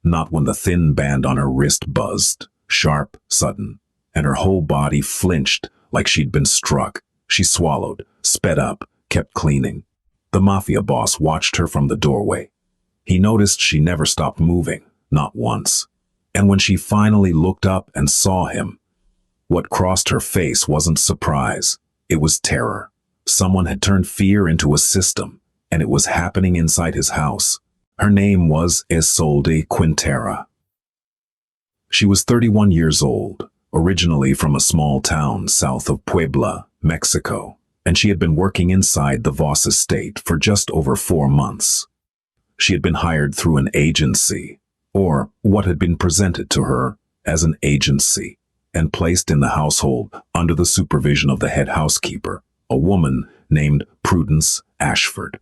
Not when the thin band on her wrist buzzed, sharp, sudden, and her whole body flinched like she'd been struck. She swallowed, sped up, kept cleaning. The Mafia boss watched her from the doorway. He noticed she never stopped moving, not once. And when she finally looked up and saw him, what crossed her face wasn't surprise. It was terror. Someone had turned fear into a system, and it was happening inside his house. Her name was Isolde Quintera. She was 31 years old, originally from a small town south of Puebla, Mexico, and she had been working inside the Voss estate for just over 4 months. She had been hired through an agency, or what had been presented to her as an agency, and placed in the household under the supervision of the head housekeeper, a woman named Prudence Ashford.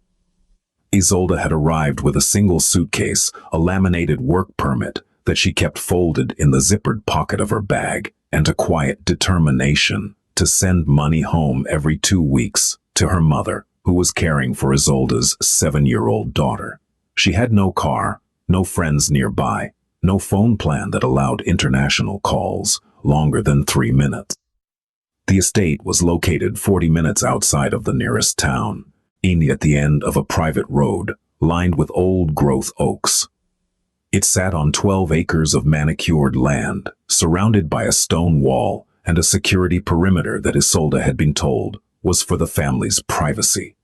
Isolde had arrived with a single suitcase, a laminated work permit that she kept folded in the zippered pocket of her bag, and a quiet determination to send money home every 2 weeks to her mother, who was caring for Isolde's 7-year-old daughter. She had no car, no friends nearby, no phone plan that allowed international calls longer than 3 minutes. The estate was located 40 minutes outside of the nearest town, at the end of a private road lined with old-growth oaks. It sat on 12 acres of manicured land, surrounded by a stone wall and a security perimeter that Isolde had been told was for the family's privacy.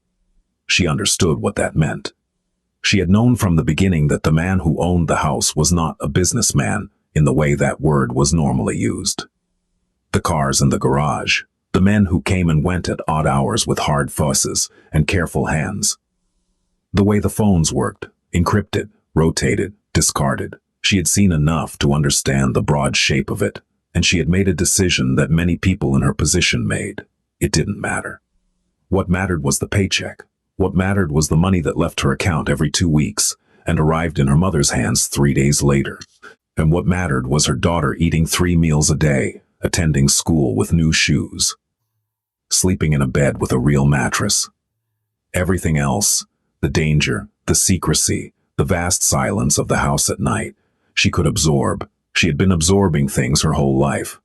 She understood what that meant. She had known from the beginning that the man who owned the house was not a businessman in the way that word was normally used. The cars in the garage, the men who came and went at odd hours with hard fusses and careful hands. The way the phones worked, encrypted, rotated, discarded. She had seen enough to understand the broad shape of it, and she had made a decision that many people in her position made. It didn't matter. What mattered was the paycheck. What mattered was the money that left her account every 2 weeks and arrived in her mother's hands 3 days later. And what mattered was her daughter eating 3 meals a day, attending school with new shoes, sleeping in a bed with a real mattress. Everything else, the danger, the secrecy, the vast silence of the house at night, she could absorb. She had been absorbing things her whole life.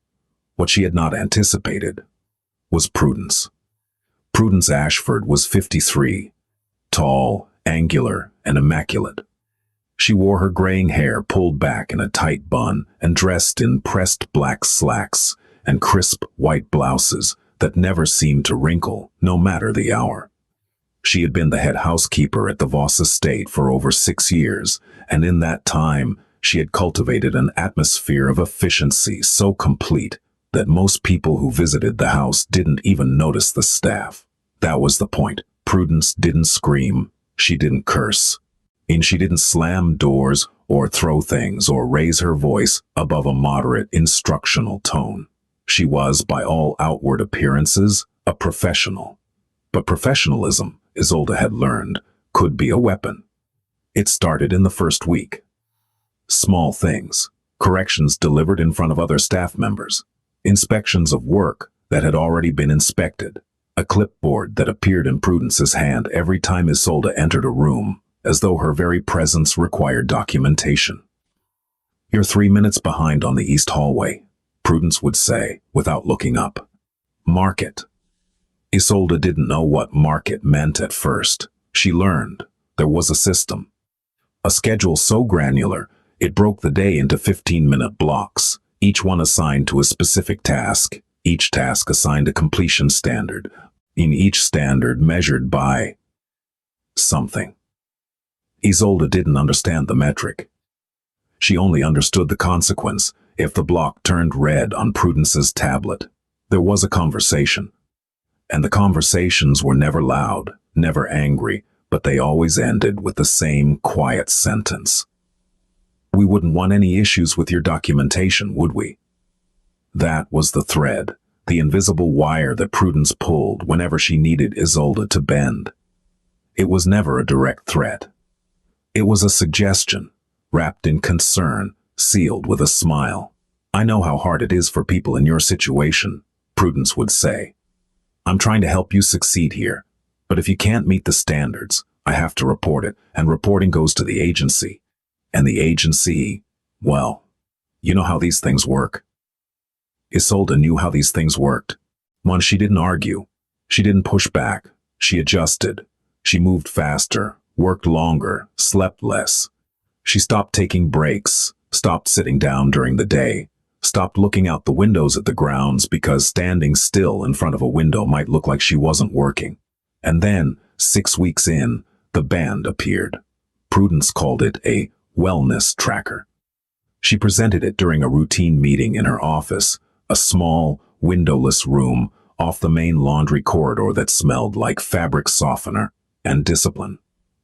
What she had not anticipated was Prudence. Prudence Ashford was 53, tall, angular, and immaculate. She wore her graying hair pulled back in a tight bun and dressed in pressed black slacks and crisp white blouses that never seemed to wrinkle, no matter the hour. She had been the head housekeeper at the Voss estate for over 6 years, and in that time, she had cultivated an atmosphere of efficiency so complete that most people who visited the house didn't even notice the staff. That was the point. Prudence didn't scream. She didn't curse. And she didn't slam doors or throw things or raise her voice above a moderate instructional tone. She was, by all outward appearances, a professional. But professionalism, Isolde had learned, could be a weapon. It started in the first week. Small things, corrections delivered in front of other staff members, inspections of work that had already been inspected, a clipboard that appeared in Prudence's hand every time Isolde entered a room, as though her very presence required documentation. "You're 3 minutes behind on the east hallway," Prudence would say, without looking up. "Mark it." Isolde didn't know what mark it meant at first. She learned there was a system. A schedule so granular, it broke the day into 15-minute blocks, each one assigned to a specific task, each task assigned a completion standard, in each standard measured by something. Isolde didn't understand the metric. She only understood the consequence. If the block turned red on Prudence's tablet, there was a conversation. And the conversations were never loud, never angry, but they always ended with the same quiet sentence. "We wouldn't want any issues with your documentation, would we?" That was the thread, the invisible wire that Prudence pulled whenever she needed Isolde to bend. It was never a direct threat. It was a suggestion, wrapped in concern, sealed with a smile. "I know how hard it is for people in your situation," Prudence would say. "I'm trying to help you succeed here, but if you can't meet the standards, I have to report it, and reporting goes to the agency. And the agency Well, you know how these things work. Isolde knew how these things worked. One, she didn't argue. She didn't push back. She adjusted. She moved faster, worked longer, slept less. She stopped taking breaks, stopped sitting down during the day, stopped looking out the windows at the grounds because standing still in front of a window might look like she wasn't working. And then, 6 weeks in, the band appeared. Prudence called it a wellness tracker. She presented it during a routine meeting in her office, a small, windowless room off the main laundry corridor that smelled like fabric softener and discipline.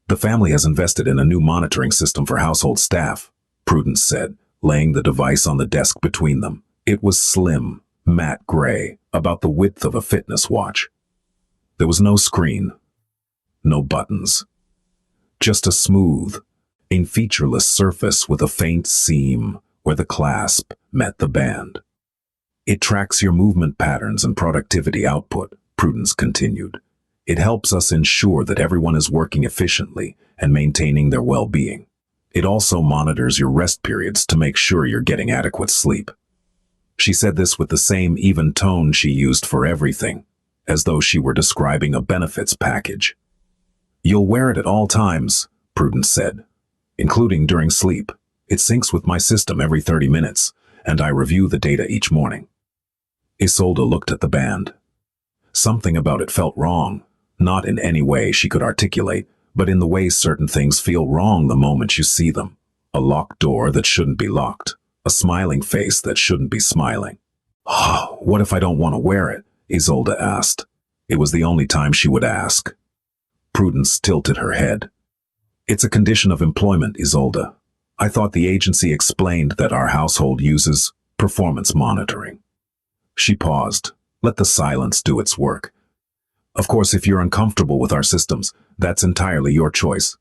The family has invested in a new monitoring system for household staff, Prudence said, laying the device on the desk between them. It was slim, matte gray, about the width of a fitness watch. There was no screen, no buttons. Just a smooth, featureless surface with a faint seam where the clasp met the band. It tracks your movement patterns and productivity output, Prudence continued. It helps us ensure that everyone is working efficiently and maintaining their well-being. It also monitors your rest periods to make sure you're getting adequate sleep. She said this with the same even tone she used for everything, as though she were describing a benefits package. You'll wear it at all times, Prudence said, including during sleep. It syncs with my system every 30 minutes, and I review the data each morning. Isolde looked at the band. Something about it felt wrong, not in any way she could articulate, but in the way certain things feel wrong the moment you see them. A locked door that shouldn't be locked, a smiling face that shouldn't be smiling. Oh, what if I don't want to wear it? Isolde asked. It was the only time she would ask. Prudence tilted her head. It's a condition of employment, Isolde. I thought the agency explained that our household uses performance monitoring. She paused. Let the silence do its work. Of course, if you're uncomfortable with our systems, that's entirely your choice.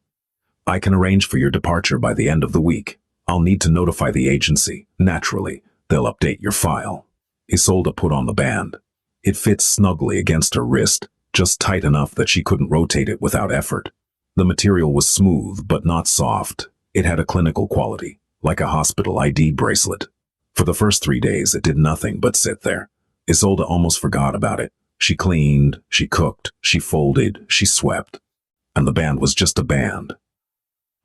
I can arrange for your departure by the end of the week. I'll need to notify the agency. Naturally, they'll update your file. Isolde put on the band. It fit snugly against her wrist, just tight enough that she couldn't rotate it without effort. The material was smooth but not soft. It had a clinical quality, like a hospital ID bracelet. For the first 3 days, it did nothing but sit there. Isolde almost forgot about it. She cleaned, she cooked, she folded, she swept. And the band was just a band.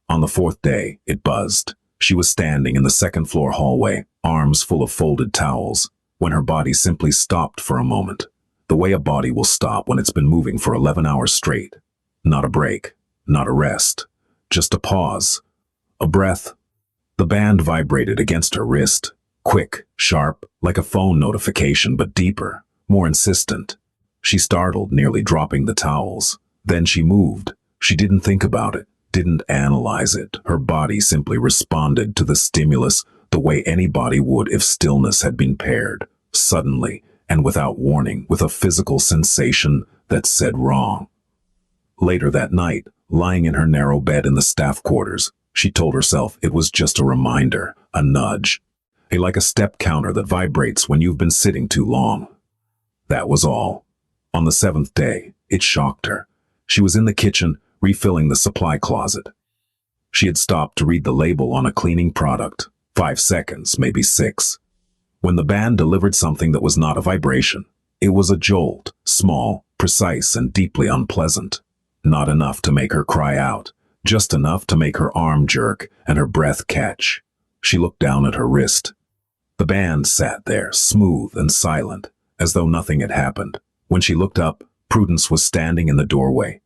On the 4th day, it buzzed. She was standing in the second-floor hallway, arms full of folded towels, when her body simply stopped for a moment. The way a body will stop when it's been moving for 11 hours straight. Not a break, not a rest, just a pause, a breath. The band vibrated against her wrist, quick, sharp, like a phone notification, but deeper, more insistent. She startled, nearly dropping the towels. Then she moved. She didn't think about it, didn't analyze it. Her body simply responded to the stimulus the way any body would if stillness had been paired, suddenly and without warning, with a physical sensation that said wrong. Later that night, lying in her narrow bed in the staff quarters, she told herself it was just a reminder, a nudge, like a step counter that vibrates when you've been sitting too long. That was all. On the 7th day, it shocked her. She was in the kitchen, refilling the supply closet. She had stopped to read the label on a cleaning product, 5 seconds, maybe 6. When the band delivered something that was not a vibration, it was a jolt, small, precise, and deeply unpleasant. Not enough to make her cry out, just enough to make her arm jerk and her breath catch. She looked down at her wrist. The band sat there, smooth and silent, as though nothing had happened. When she looked up, Prudence was standing in the doorway.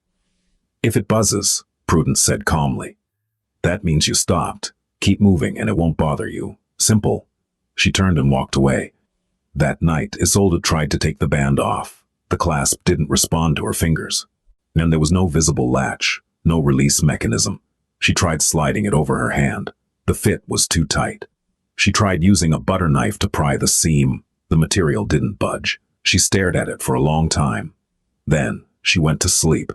If it buzzes, Prudence said calmly, that means you stopped. Keep moving and it won't bother you. Simple. She turned and walked away. That night, Isolde tried to take the band off. The clasp didn't respond to her fingers. And there was no visible latch, no release mechanism. She tried sliding it over her hand. The fit was too tight. She tried using a butter knife to pry the seam. The material didn't budge. She stared at it for a long time. Then she went to sleep.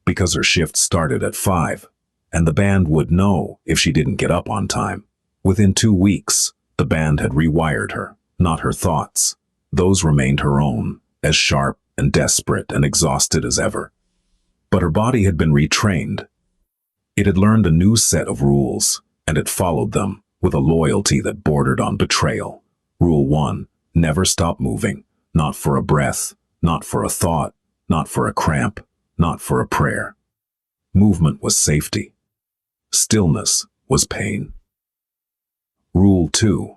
Because her shift started at 5, and the band would know if she didn't get up on time. Within 2 weeks, the band had rewired her, not her thoughts. Those remained her own, as sharp and desperate and exhausted as ever. But her body had been retrained. It had learned a new set of rules, and it followed them with a loyalty that bordered on betrayal. Rule 1. Never stop moving. Not for a breath, not for a thought, not for a cramp, not for a prayer. Movement was safety. Stillness was pain. Rule 2.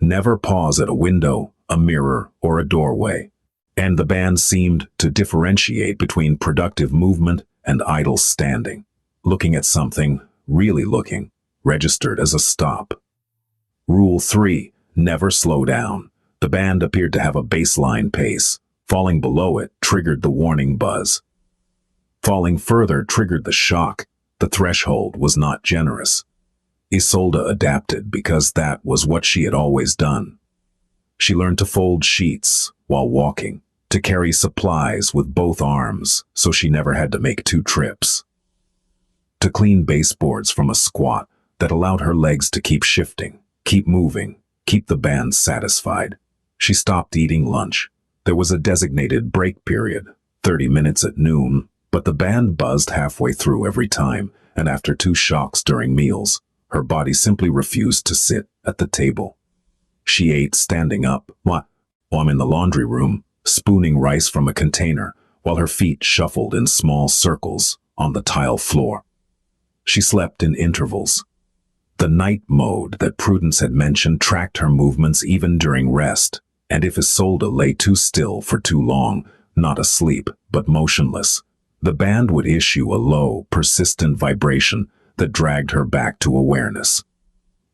Never pause at a window, a mirror, or a doorway. And the band seemed to differentiate between productive movement and idle standing. Looking at something, really looking, registered as a stop. Rule 3. Never slow down. The band appeared to have a baseline pace. Falling below it triggered the warning buzz. Falling further triggered the shock. The threshold was not generous. Isolde adapted because that was what she had always done. She learned to fold sheets while walking, to carry supplies with both arms so she never had to make 2 trips, to clean baseboards from a squat that allowed her legs to keep shifting, keep moving, keep the band satisfied. She stopped eating lunch. There was a designated break period, 30 minutes at noon, but the band buzzed halfway through every time, and after 2 shocks during meals, her body simply refused to sit at the table. She ate standing up, while I'm in the laundry room, spooning rice from a container, while her feet shuffled in small circles on the tile floor. She slept in intervals. The night mode that Prudence had mentioned tracked her movements even during rest, and if Isolde lay too still for too long, not asleep, but motionless, the band would issue a low, persistent vibration that dragged her back to awareness.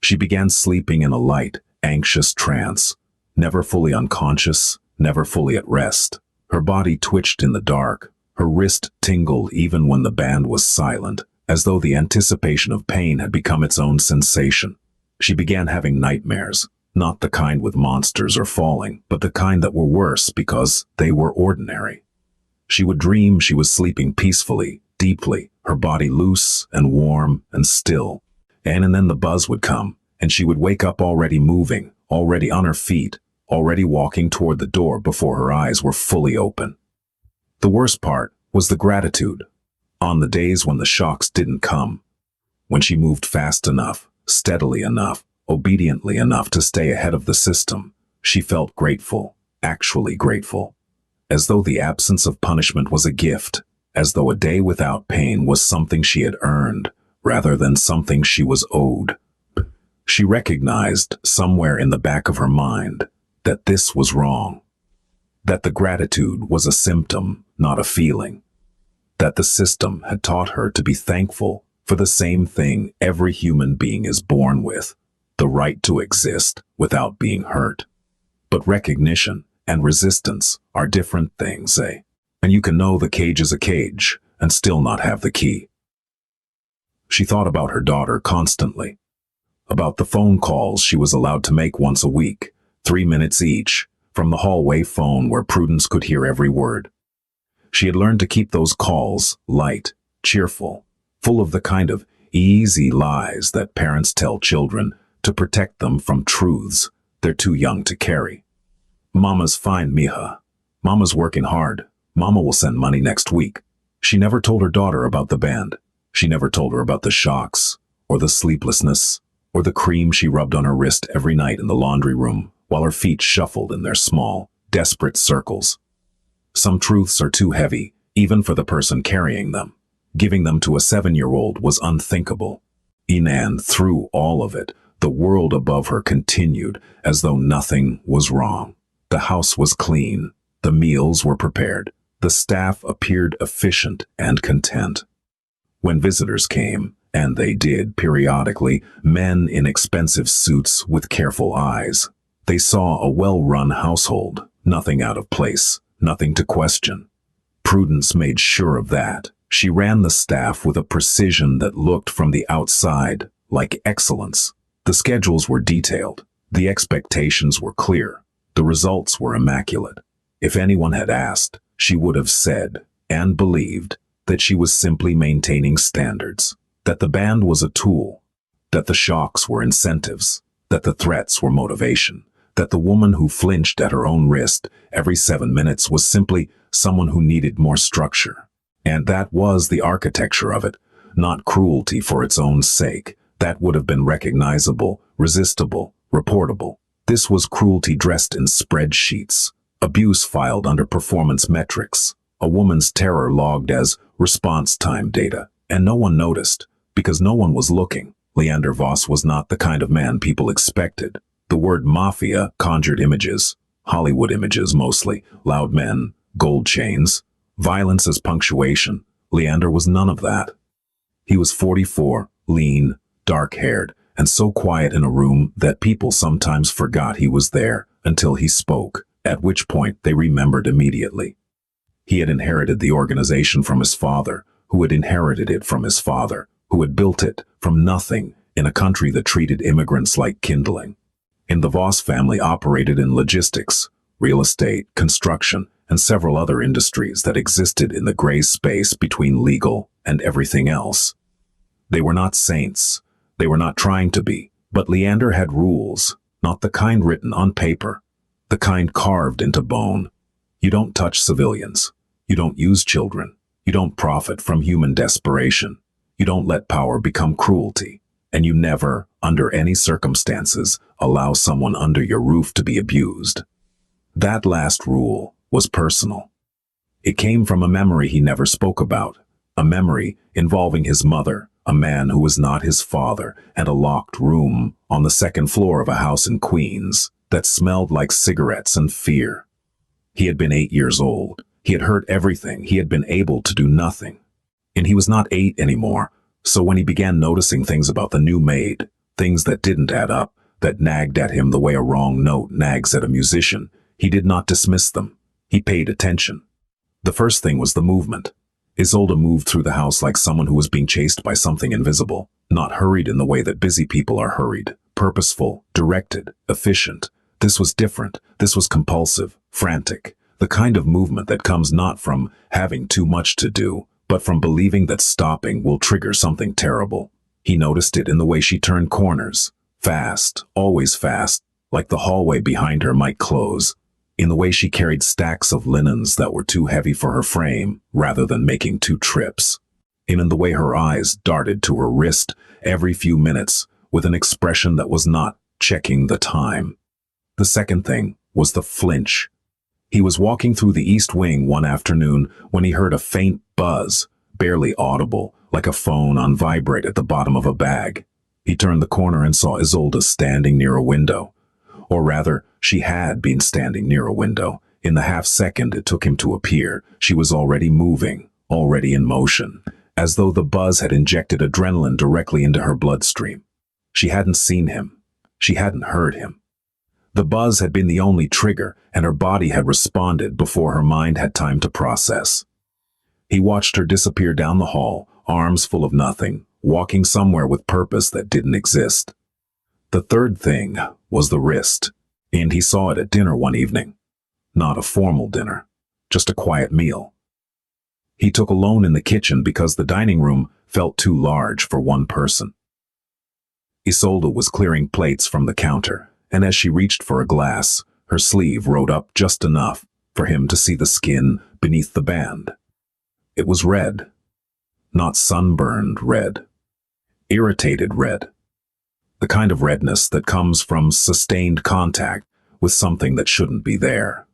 She began sleeping in a light, anxious trance, never fully unconscious, never fully at rest. Her body twitched in the dark, her wrist tingled even when the band was silent, as though the anticipation of pain had become its own sensation. She began having nightmares, not the kind with monsters or falling, but the kind that were worse because they were ordinary. She would dream she was sleeping peacefully, deeply, her body loose and warm and still. And then the buzz would come, and she would wake up already moving, already on her feet, already walking toward the door before her eyes were fully open. The worst part was the gratitude. On the days when the shocks didn't come, when she moved fast enough, steadily enough, obediently enough to stay ahead of the system, she felt grateful, actually grateful, as though the absence of punishment was a gift, as though a day without pain was something she had earned, rather than something she was owed. She recognized somewhere in the back of her mind that this was wrong, that the gratitude was a symptom, not a feeling, that the system had taught her to be thankful for the same thing every human being is born with, the right to exist without being hurt. But recognition and resistance are different things, eh? And you can know the cage is a cage and still not have the key. She thought about her daughter constantly, about the phone calls she was allowed to make once a week, 3 minutes each, from the hallway phone where Prudence could hear every word. She had learned to keep those calls light, cheerful, full of the kind of easy lies that parents tell children to protect them from truths they're too young to carry. Mama's fine, mija. Mama's working hard. Mama will send money next week. She never told her daughter about the band. She never told her about the shocks, or the sleeplessness, or the cream she rubbed on her wrist every night in the laundry room while her feet shuffled in their small, desperate circles. Some truths are too heavy, even for the person carrying them. Giving them to a 7-year-old was unthinkable. And through all of it, the world above her continued as though nothing was wrong. The house was clean. The meals were prepared. The staff appeared efficient and content. When visitors came, and they did periodically, men in expensive suits with careful eyes, they saw a well-run household, nothing out of place, nothing to question. Prudence made sure of that. She ran the staff with a precision that looked from the outside like excellence. The schedules were detailed. The expectations were clear. The results were immaculate. If anyone had asked, she would have said and believed that she was simply maintaining standards, that the band was a tool, that the shocks were incentives, that the threats were motivation, that the woman who flinched at her own wrist every 7 minutes was simply someone who needed more structure. And that was the architecture of it, not cruelty for its own sake, That would have been recognizable, resistible, reportable. This was cruelty dressed in spreadsheets, abuse filed under performance metrics, a woman's terror logged as response time data, and no one noticed, because no one was looking. Leander Voss was not the kind of man people expected. The word mafia conjured images, Hollywood images mostly, loud men, gold chains, violence as punctuation. Leander was none of that. He was 44, lean, dark-haired, and so quiet in a room that people sometimes forgot he was there until he spoke, at which point they remembered immediately. He had inherited the organization from his father, who had inherited it from his father, who had built it from nothing in a country that treated immigrants like kindling. And the Voss family operated in logistics, real estate, construction, and several other industries that existed in the gray space between legal and everything else. They were not saints. They were not trying to be. But Leander had rules, not the kind written on paper, the kind carved into bone. You don't touch civilians. You don't use children. You don't profit from human desperation. You don't let power become cruelty. And you never, under any circumstances, allow someone under your roof to be abused. That last rule was personal. It came from a memory he never spoke about, a memory involving his mother, a man who was not his father, and a locked room on the second floor of a house in Queens that smelled like cigarettes and fear. He had been 8 years old. He had heard everything. He had been able to do nothing. And he was not 8 anymore, so when he began noticing things about the new maid, things that didn't add up, that nagged at him the way a wrong note nags at a musician, he did not dismiss them. He paid attention. The first thing was the movement. Isolde moved through the house like someone who was being chased by something invisible, not hurried in the way that busy people are hurried, purposeful, directed, efficient. This was different. This was compulsive, frantic, the kind of movement that comes not from having too much to do, but from believing that stopping will trigger something terrible. He noticed it in the way she turned corners, fast, always fast, like the hallway behind her might close, in the way she carried stacks of linens that were too heavy for her frame rather than making 2 trips, and in the way her eyes darted to her wrist every few minutes with an expression that was not checking the time. The second thing was the flinch. He was walking through the East Wing one afternoon when he heard a faint buzz, barely audible, like a phone on vibrate at the bottom of a bag. He turned the corner and saw Isolde standing near a window. Or rather, she had been standing near a window. In the half-second it took him to appear, she was already moving, already in motion, as though the buzz had injected adrenaline directly into her bloodstream. She hadn't seen him. She hadn't heard him. The buzz had been the only trigger, and her body had responded before her mind had time to process. He watched her disappear down the hall, arms full of nothing, walking somewhere with purpose that didn't exist. The third thing was the wrist, and he saw it at dinner one evening. Not a formal dinner, just a quiet meal. He took alone in the kitchen because the dining room felt too large for one person. Isolde was clearing plates from the counter, and as she reached for a glass, her sleeve rode up just enough for him to see the skin beneath the band. It was red, not sunburned red, irritated red. The kind of redness that comes from sustained contact with something that shouldn't be there.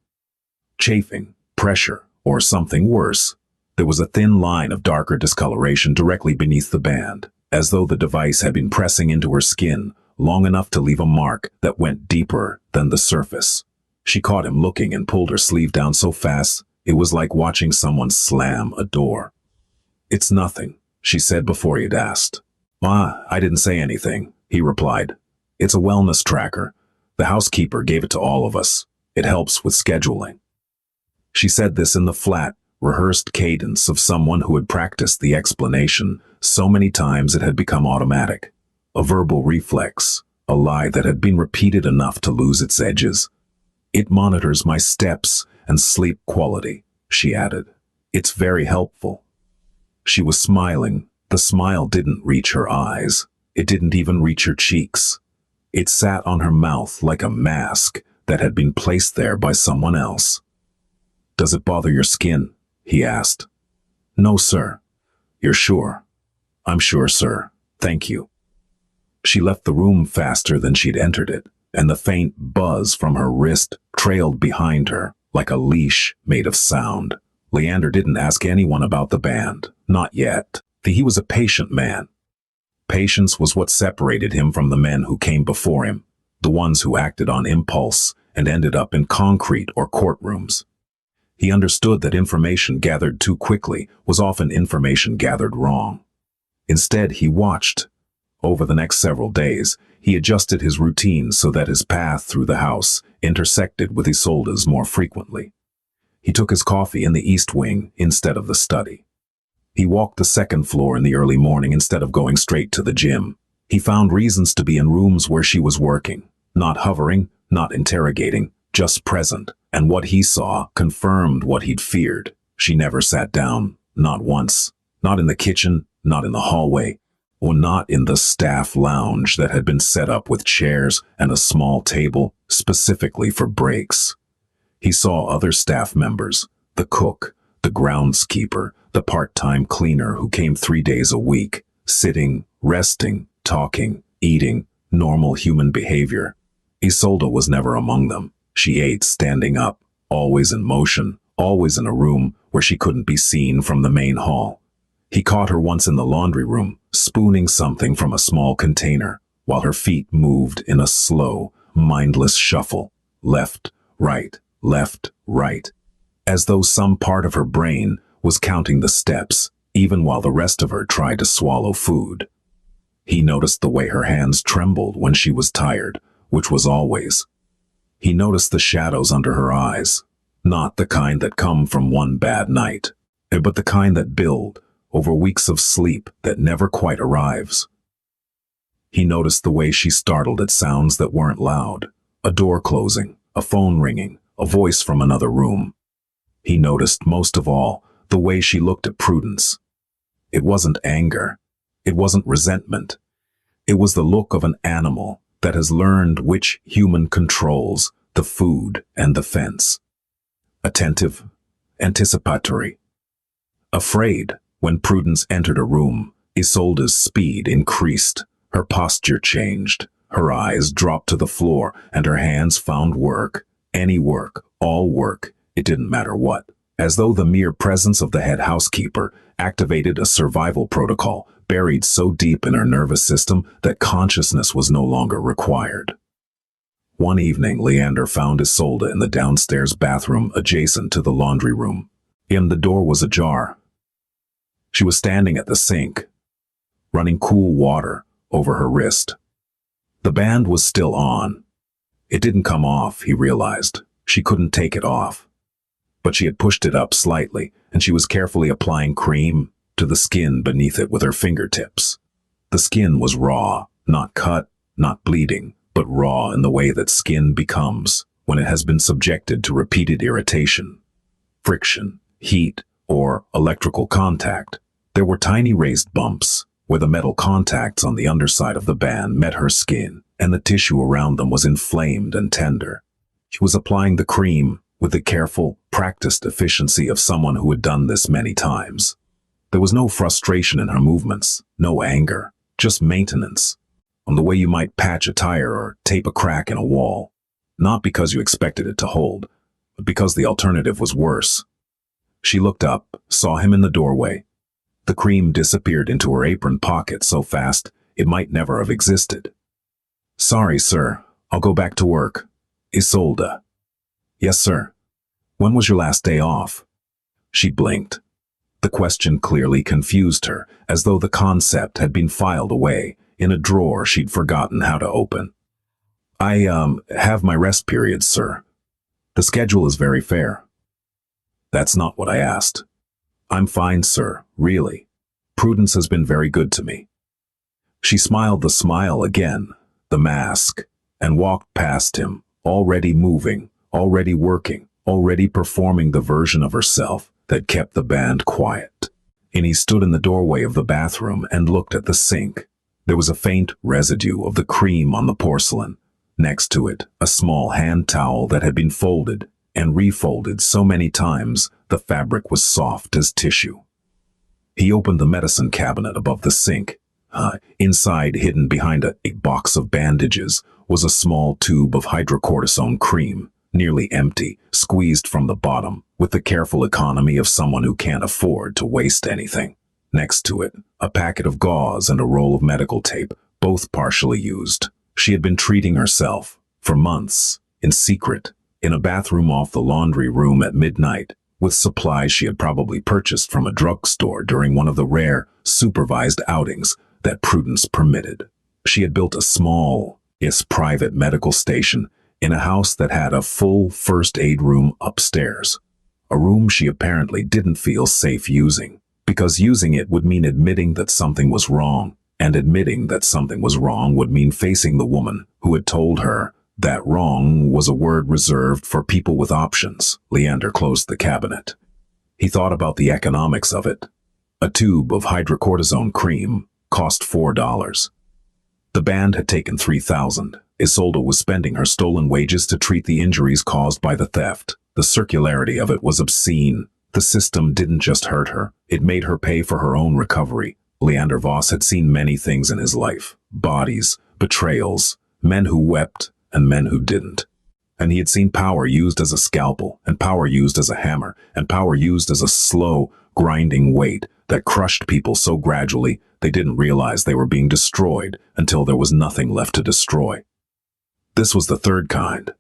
Chafing, pressure, or something worse. There was a thin line of darker discoloration directly beneath the band, as though the device had been pressing into her skin long enough to leave a mark that went deeper than the surface. She caught him looking and pulled her sleeve down so fast it was like watching someone slam a door. "It's nothing," she said before he'd asked. I didn't say anything," he replied. "It's a wellness tracker. The housekeeper gave it to all of us. It helps with scheduling." She said this in the flat, rehearsed cadence of someone who had practiced the explanation so many times it had become automatic. A verbal reflex, a lie that had been repeated enough to lose its edges. "It monitors my steps and sleep quality," she added. "It's very helpful." She was smiling. The smile didn't reach her eyes. It didn't even reach her cheeks. It sat on her mouth like a mask that had been placed there by someone else. "Does it bother your skin?" he asked. "No, sir." "You're sure?" "I'm sure, sir. Thank you." She left the room faster than she'd entered it, and the faint buzz from her wrist trailed behind her like a leash made of sound. Leander didn't ask anyone about the band. Not yet. He was a patient man. Patience was what separated him from the men who came before him, the ones who acted on impulse and ended up in concrete or courtrooms. He understood that information gathered too quickly was often information gathered wrong. Instead, he watched. Over the next several days, he adjusted his routine so that his path through the house intersected with Isolde's more frequently. He took his coffee in the east wing instead of the study. He walked the second floor in the early morning instead of going straight to the gym. He found reasons to be in rooms where she was working, not hovering, not interrogating, just present. And what he saw confirmed what he'd feared. She never sat down, not once, not in the kitchen, not in the hallway, or not in the staff lounge that had been set up with chairs and a small table specifically for breaks. He saw other staff members, the cook, the groundskeeper, the part-time cleaner who came 3 days a week, sitting, resting, talking, eating, normal human behavior. Isolde was never among them. She ate standing up, always in motion, always in a room where she couldn't be seen from the main hall. He caught her once in the laundry room, spooning something from a small container, while her feet moved in a slow, mindless shuffle, left, right, as though some part of her brain was counting the steps, even while the rest of her tried to swallow food. He noticed the way her hands trembled when she was tired, which was always. He noticed the shadows under her eyes, not the kind that come from one bad night, but the kind that build over weeks of sleep that never quite arrives. He noticed the way she startled at sounds that weren't loud, a door closing, a phone ringing, a voice from another room. He noticed most of all the way she looked at Prudence. It wasn't anger. It wasn't resentment. It was the look of an animal that has learned which human controls the food and the fence. Attentive, anticipatory. Afraid, when Prudence entered a room, Isolde's speed increased, her posture changed, her eyes dropped to the floor, and her hands found work, any work, all work, it didn't matter what, as though the mere presence of the head housekeeper activated a survival protocol buried so deep in her nervous system that consciousness was no longer required. One evening, Leander found Isolde in the downstairs bathroom adjacent to the laundry room. The door was ajar. She was standing at the sink, running cool water over her wrist. The band was still on. It didn't come off, he realized. She couldn't take it off. But she had pushed it up slightly, and she was carefully applying cream to the skin beneath it with her fingertips. The skin was raw, not cut, not bleeding, but raw in the way that skin becomes when it has been subjected to repeated irritation, friction, heat, or electrical contact. There were tiny raised bumps where the metal contacts on the underside of the band met her skin, and the tissue around them was inflamed and tender. She was applying the cream with the careful, practiced efficiency of someone who had done this many times. There was no frustration in her movements, no anger, just maintenance, on the way you might patch a tire or tape a crack in a wall, not because you expected it to hold, but because the alternative was worse. She looked up, saw him in the doorway. The cream disappeared into her apron pocket so fast it might never have existed. "Sorry, sir. I'll go back to work." "Isolde." "Yes, sir." "When was your last day off?" She blinked. The question clearly confused her, as though the concept had been filed away in a drawer she'd forgotten how to open. "I, have my rest periods, sir. The schedule is very fair." "That's not what I asked." "I'm fine, sir, really. Prudence has been very good to me." She smiled the smile again, the mask, and walked past him, already moving, already working, already performing the version of herself that kept the band quiet. And he stood in the doorway of the bathroom and looked at the sink. There was a faint residue of the cream on the porcelain. Next to it, a small hand towel that had been folded and refolded so many times the fabric was soft as tissue. He opened the medicine cabinet above the sink, Inside, hidden behind a box of bandages, was a small tube of hydrocortisone cream, nearly empty, squeezed from the bottom, with the careful economy of someone who can't afford to waste anything. Next to it, a packet of gauze and a roll of medical tape, both partially used. She had been treating herself, for months, in secret, in a bathroom off the laundry room at midnight, with supplies she had probably purchased from a drugstore during one of the rare, supervised outings that prudence permitted. She had built a small, private medical station in a house that had a full first aid room upstairs, a room she apparently didn't feel safe using, because using it would mean admitting that something was wrong, and admitting that something was wrong would mean facing the woman who had told her that wrong was a word reserved for people with options. Leander closed the cabinet. He thought about the economics of it. A tube of hydrocortisone cream cost $4. The band had taken $3,000. Isolde was spending her stolen wages to treat the injuries caused by the theft. The circularity of it was obscene. The system didn't just hurt her, it made her pay for her own recovery. Leander Voss had seen many things in his life. Bodies, betrayals, men who wept, and men who didn't. And he had seen power used as a scalpel, and power used as a hammer, and power used as a slow, grinding weight that crushed people so gradually they didn't realize they were being destroyed until there was nothing left to destroy. This was the third kind,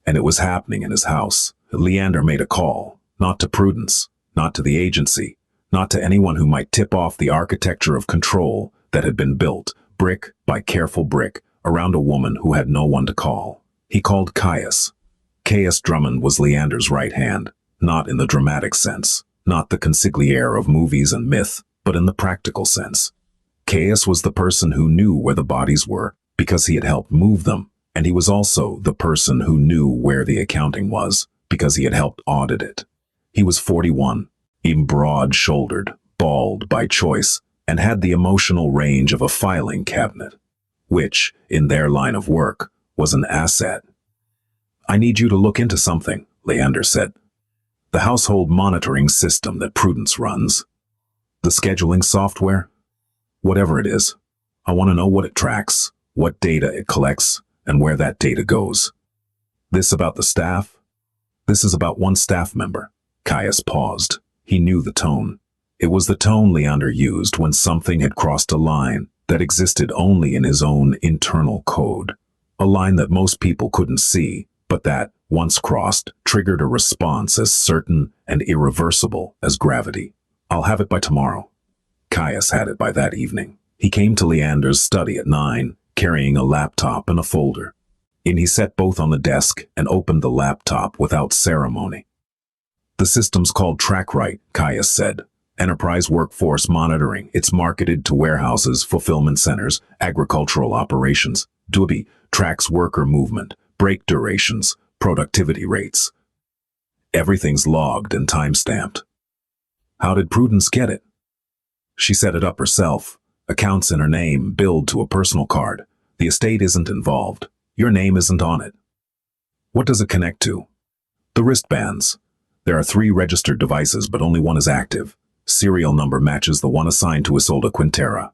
and it was happening in his house. Leander made a call, not to Prudence, not to the agency, not to anyone who might tip off the architecture of control that had been built, brick by careful brick, around a woman who had no one to call. He called Caius. Caius Drummond was Leander's right hand, not in the dramatic sense, not the consigliere of movies and myth, but in the practical sense. Caius was the person who knew where the bodies were, because he had helped move them, and he was also the person who knew where the accounting was, because he had helped audit it. He was 41, even broad-shouldered, bald by choice, and had the emotional range of a filing cabinet, which, in their line of work, was an asset. "I need you to look into something," Leander said. "The household monitoring system that Prudence runs. The scheduling software? Whatever it is. I want to know what it tracks, what data it collects, and where that data goes. This about the staff? This is about one staff member." Caius paused. He knew the tone. It was the tone Leander used when something had crossed a line that existed only in his own internal code. A line that most people couldn't see, but that, once crossed, triggered a response as certain and irreversible as gravity. "I'll have it by tomorrow." Caius had it by that evening. He came to Leander's study at 9, carrying a laptop and a folder. He set both on the desk and opened the laptop without ceremony. "The system's called TrackRight," Caius said. "Enterprise workforce monitoring. It's marketed to warehouses, fulfillment centers, agricultural operations. DUBI tracks worker movement, break durations, productivity rates. Everything's logged and time-stamped." "How did Prudence get it?" "She set it up herself. Accounts in her name, billed to a personal card. The estate isn't involved. Your name isn't on it." "What does it connect to?" "The wristbands. There are 3 registered devices, but only one is active. Serial number matches the one assigned to Isolde Quintera."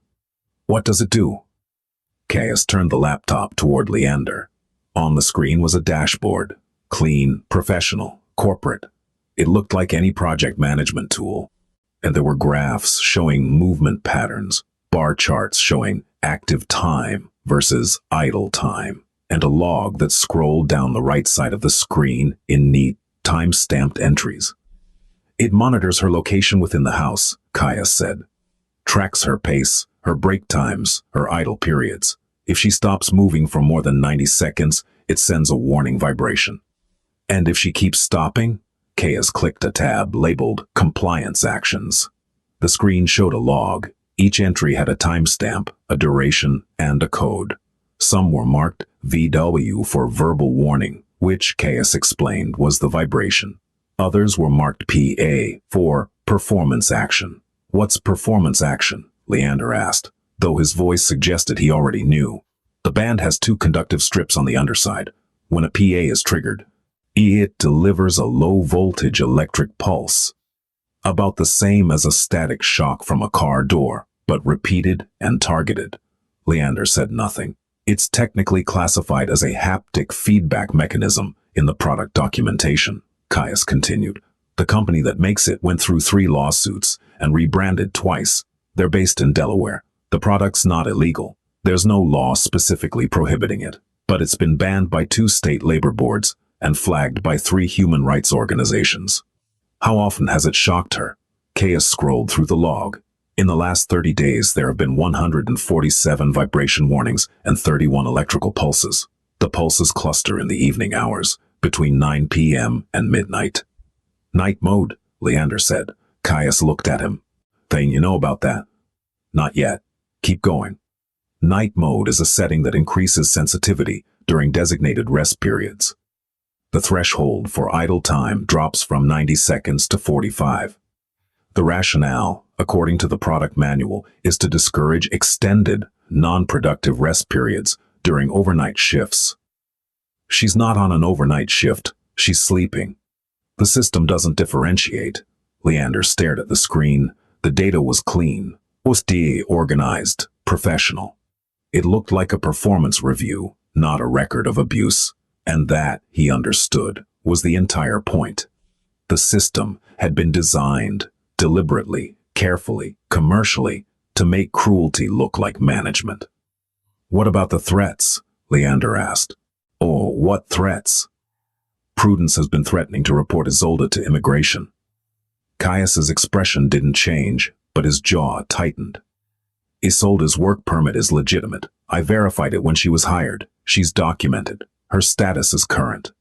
"What does it do?" Caius turned the laptop toward Leander. On the screen was a dashboard. Clean, professional, corporate. It looked like any project management tool. And there were graphs showing movement patterns, bar charts showing active time versus idle time, and a log that scrolled down the right side of the screen in neat, time-stamped entries. "It monitors her location within the house," Caius said. "Tracks her pace, her break times, her idle periods. If she stops moving for more than 90 seconds, it sends a warning vibration. And if she keeps stopping," Caius clicked a tab labeled Compliance Actions. The screen showed a log. Each entry had a timestamp, a duration, and a code. Some were marked VW for verbal warning, which, Caius explained, was the vibration. Others were marked PA for performance action. "What's performance action?" Leander asked, though his voice suggested he already knew. "The band has 2 conductive strips on the underside. When a PA is triggered, it delivers a low-voltage electric pulse, about the same as a static shock from a car door. but repeated and targeted. Leander said nothing. It's technically classified as a haptic feedback mechanism in the product documentation, Caius continued. The company that makes it went through 3 lawsuits and rebranded twice. They're based in Delaware. The product's not illegal. There's no law specifically prohibiting it, but it's been banned by 2 state labor boards and flagged by 3 human rights organizations. How often has it shocked her? Caius scrolled through the log. In the last 30 days, there have been 147 vibration warnings and 31 electrical pulses. The pulses cluster in the evening hours, between 9 p.m. and midnight. Night mode, Leander said. Caius looked at him. Thing you know about that? Not yet. Keep going. Night mode is a setting that increases sensitivity during designated rest periods. The threshold for idle time drops from 90 seconds to 45. The rationale, according to the product manual, is to discourage extended, non-productive rest periods during overnight shifts. She's not on an overnight shift, she's sleeping. The system doesn't differentiate. Leander stared at the screen. The data was clean, organized, professional. It looked like a performance review, not a record of abuse. And that, he understood, was the entire point. The system had been designed, deliberately, carefully, commercially, to make cruelty look like management. What about the threats? Leander asked. Oh, what threats? Prudence has been threatening to report Isolde to immigration. Caius's expression didn't change, but his jaw tightened. Isolde's work permit is legitimate. I verified it when she was hired. She's documented. Her status is current.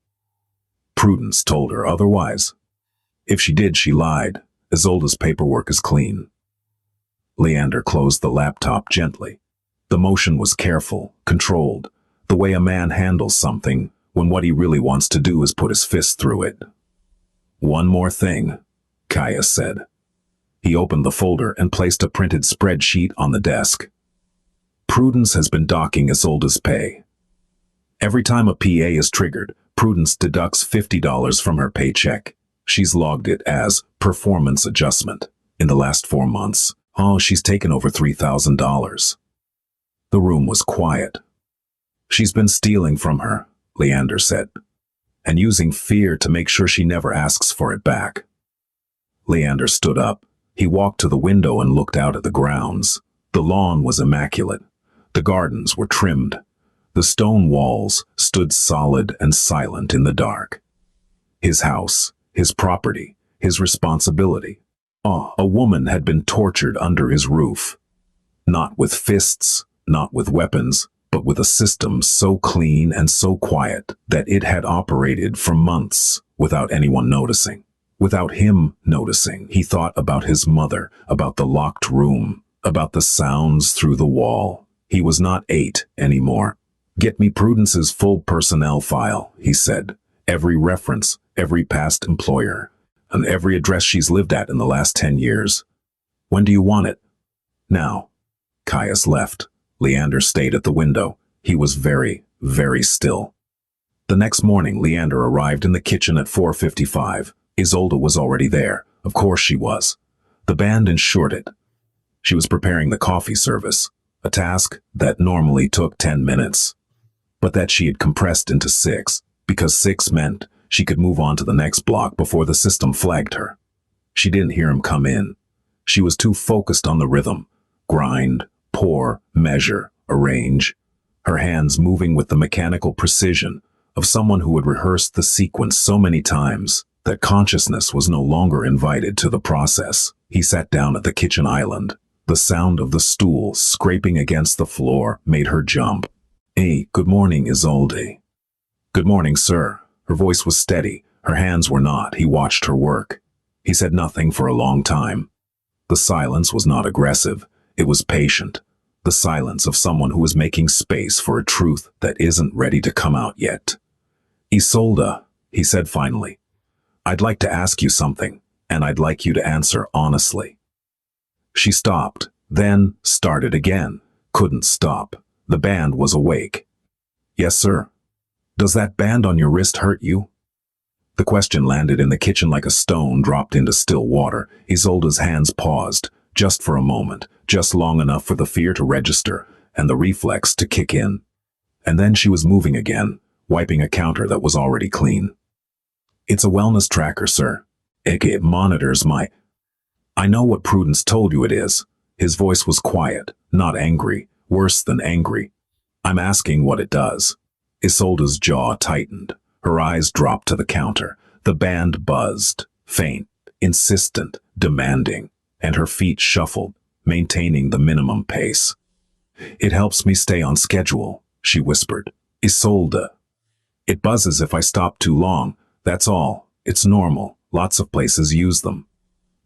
Prudence told her otherwise. If she did, she lied. Isolde's paperwork is clean. Leander closed the laptop gently. The motion was careful, controlled, the way a man handles something when what he really wants to do is put his fist through it. One more thing, Caius said. He opened the folder and placed a printed spreadsheet on the desk. Prudence has been docking Isolde's pay. Every time a PA is triggered, Prudence deducts $50 from her paycheck. She's logged it as performance adjustment. In the last 4 months, she's taken over $3,000. The room was quiet. She's been stealing from her, Leander said, and using fear to make sure she never asks for it back. Leander stood up. He walked to the window and looked out at the grounds. The lawn was immaculate. The gardens were trimmed. The stone walls stood solid and silent in the dark. His house, his property, his responsibility. A woman had been tortured under his roof. Not with fists, not with weapons, but with a system so clean and so quiet that it had operated for months without anyone noticing. Without him noticing, he thought about his mother, about the locked room, about the sounds through the wall. He was not 8 anymore. Get me Prudence's full personnel file, he said. Every reference, every past employer, and every address she's lived at in the last 10 years. When do you want it? Now. Caius left. Leander stayed at the window. He was very, very still. The next morning, Leander arrived in the kitchen at 4:55. Isolde was already there. Of course she was. The band ensured it. She was preparing the coffee service, a task that normally took 10 minutes, but that she had compressed into 6, because 6 meant she could move on to the next block before the system flagged her. She didn't hear him come in. She was too focused on the rhythm. Grind, pour, measure, arrange. Her hands moving with the mechanical precision of someone who had rehearsed the sequence so many times that consciousness was no longer invited to the process. He sat down at the kitchen island. The sound of the stool scraping against the floor made her jump. Hey, good morning, Isolde. Good morning, sir. Her voice was steady. Her hands were not. He watched her work. He said nothing for a long time. The silence was not aggressive. It was patient. The silence of someone who is making space for a truth that isn't ready to come out yet. Isolde, he said finally, I'd like to ask you something, and I'd like you to answer honestly. She stopped, then started again. Couldn't stop. The band was awake. Yes, sir. Does that band on your wrist hurt you? The question landed in the kitchen like a stone dropped into still water. Isolde's hands paused, just for a moment, just long enough for the fear to register and the reflex to kick in. And then she was moving again, wiping a counter that was already clean. "It's a wellness tracker, sir. It monitors my—" "I know what Prudence told you it is." His voice was quiet, not angry, worse than angry. "I'm asking what it does." Isolde's jaw tightened. Her eyes dropped to the counter. The band buzzed, faint, insistent, demanding, and her feet shuffled, maintaining the minimum pace. "It helps me stay on schedule," she whispered. "Isolde. It buzzes if I stop too long. That's all. It's normal. Lots of places use them."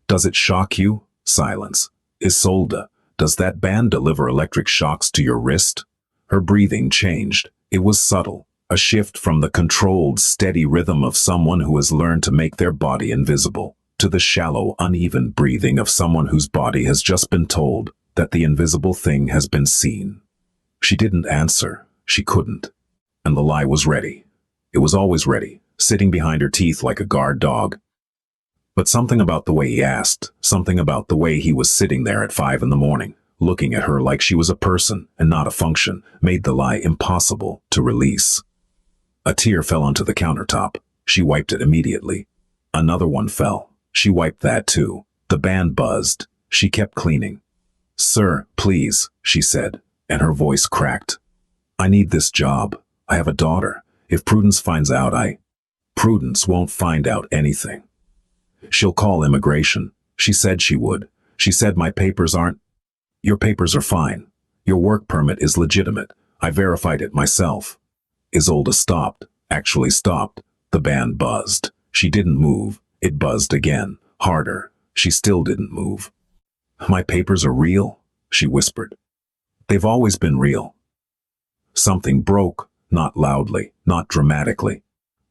"Does it shock you?" Silence. "Isolde, does that band deliver electric shocks to your wrist?" Her breathing changed. It was subtle, a shift from the controlled, steady rhythm of someone who has learned to make their body invisible, to the shallow, uneven breathing of someone whose body has just been told that the invisible thing has been seen. She didn't answer. She couldn't. And the lie was ready. It was always ready, sitting behind her teeth like a guard dog. But something about the way he asked, something about the way he was sitting there at 5 a.m, looking at her like she was a person and not a function, made the lie impossible to release. A tear fell onto the countertop. She wiped it immediately. Another one fell. She wiped that too. The band buzzed. She kept cleaning. "Sir, please," she said, and her voice cracked. "I need this job. I have a daughter. If Prudence finds out, Prudence won't find out anything. She'll call immigration. She said she would. She said my papers aren't—" "Your papers are fine. Your work permit is legitimate. I verified it myself." Isolde stopped, actually stopped. The band buzzed. She didn't move. It buzzed again, harder. She still didn't move. "My papers are real," she whispered. "They've always been real." Something broke, not loudly, not dramatically.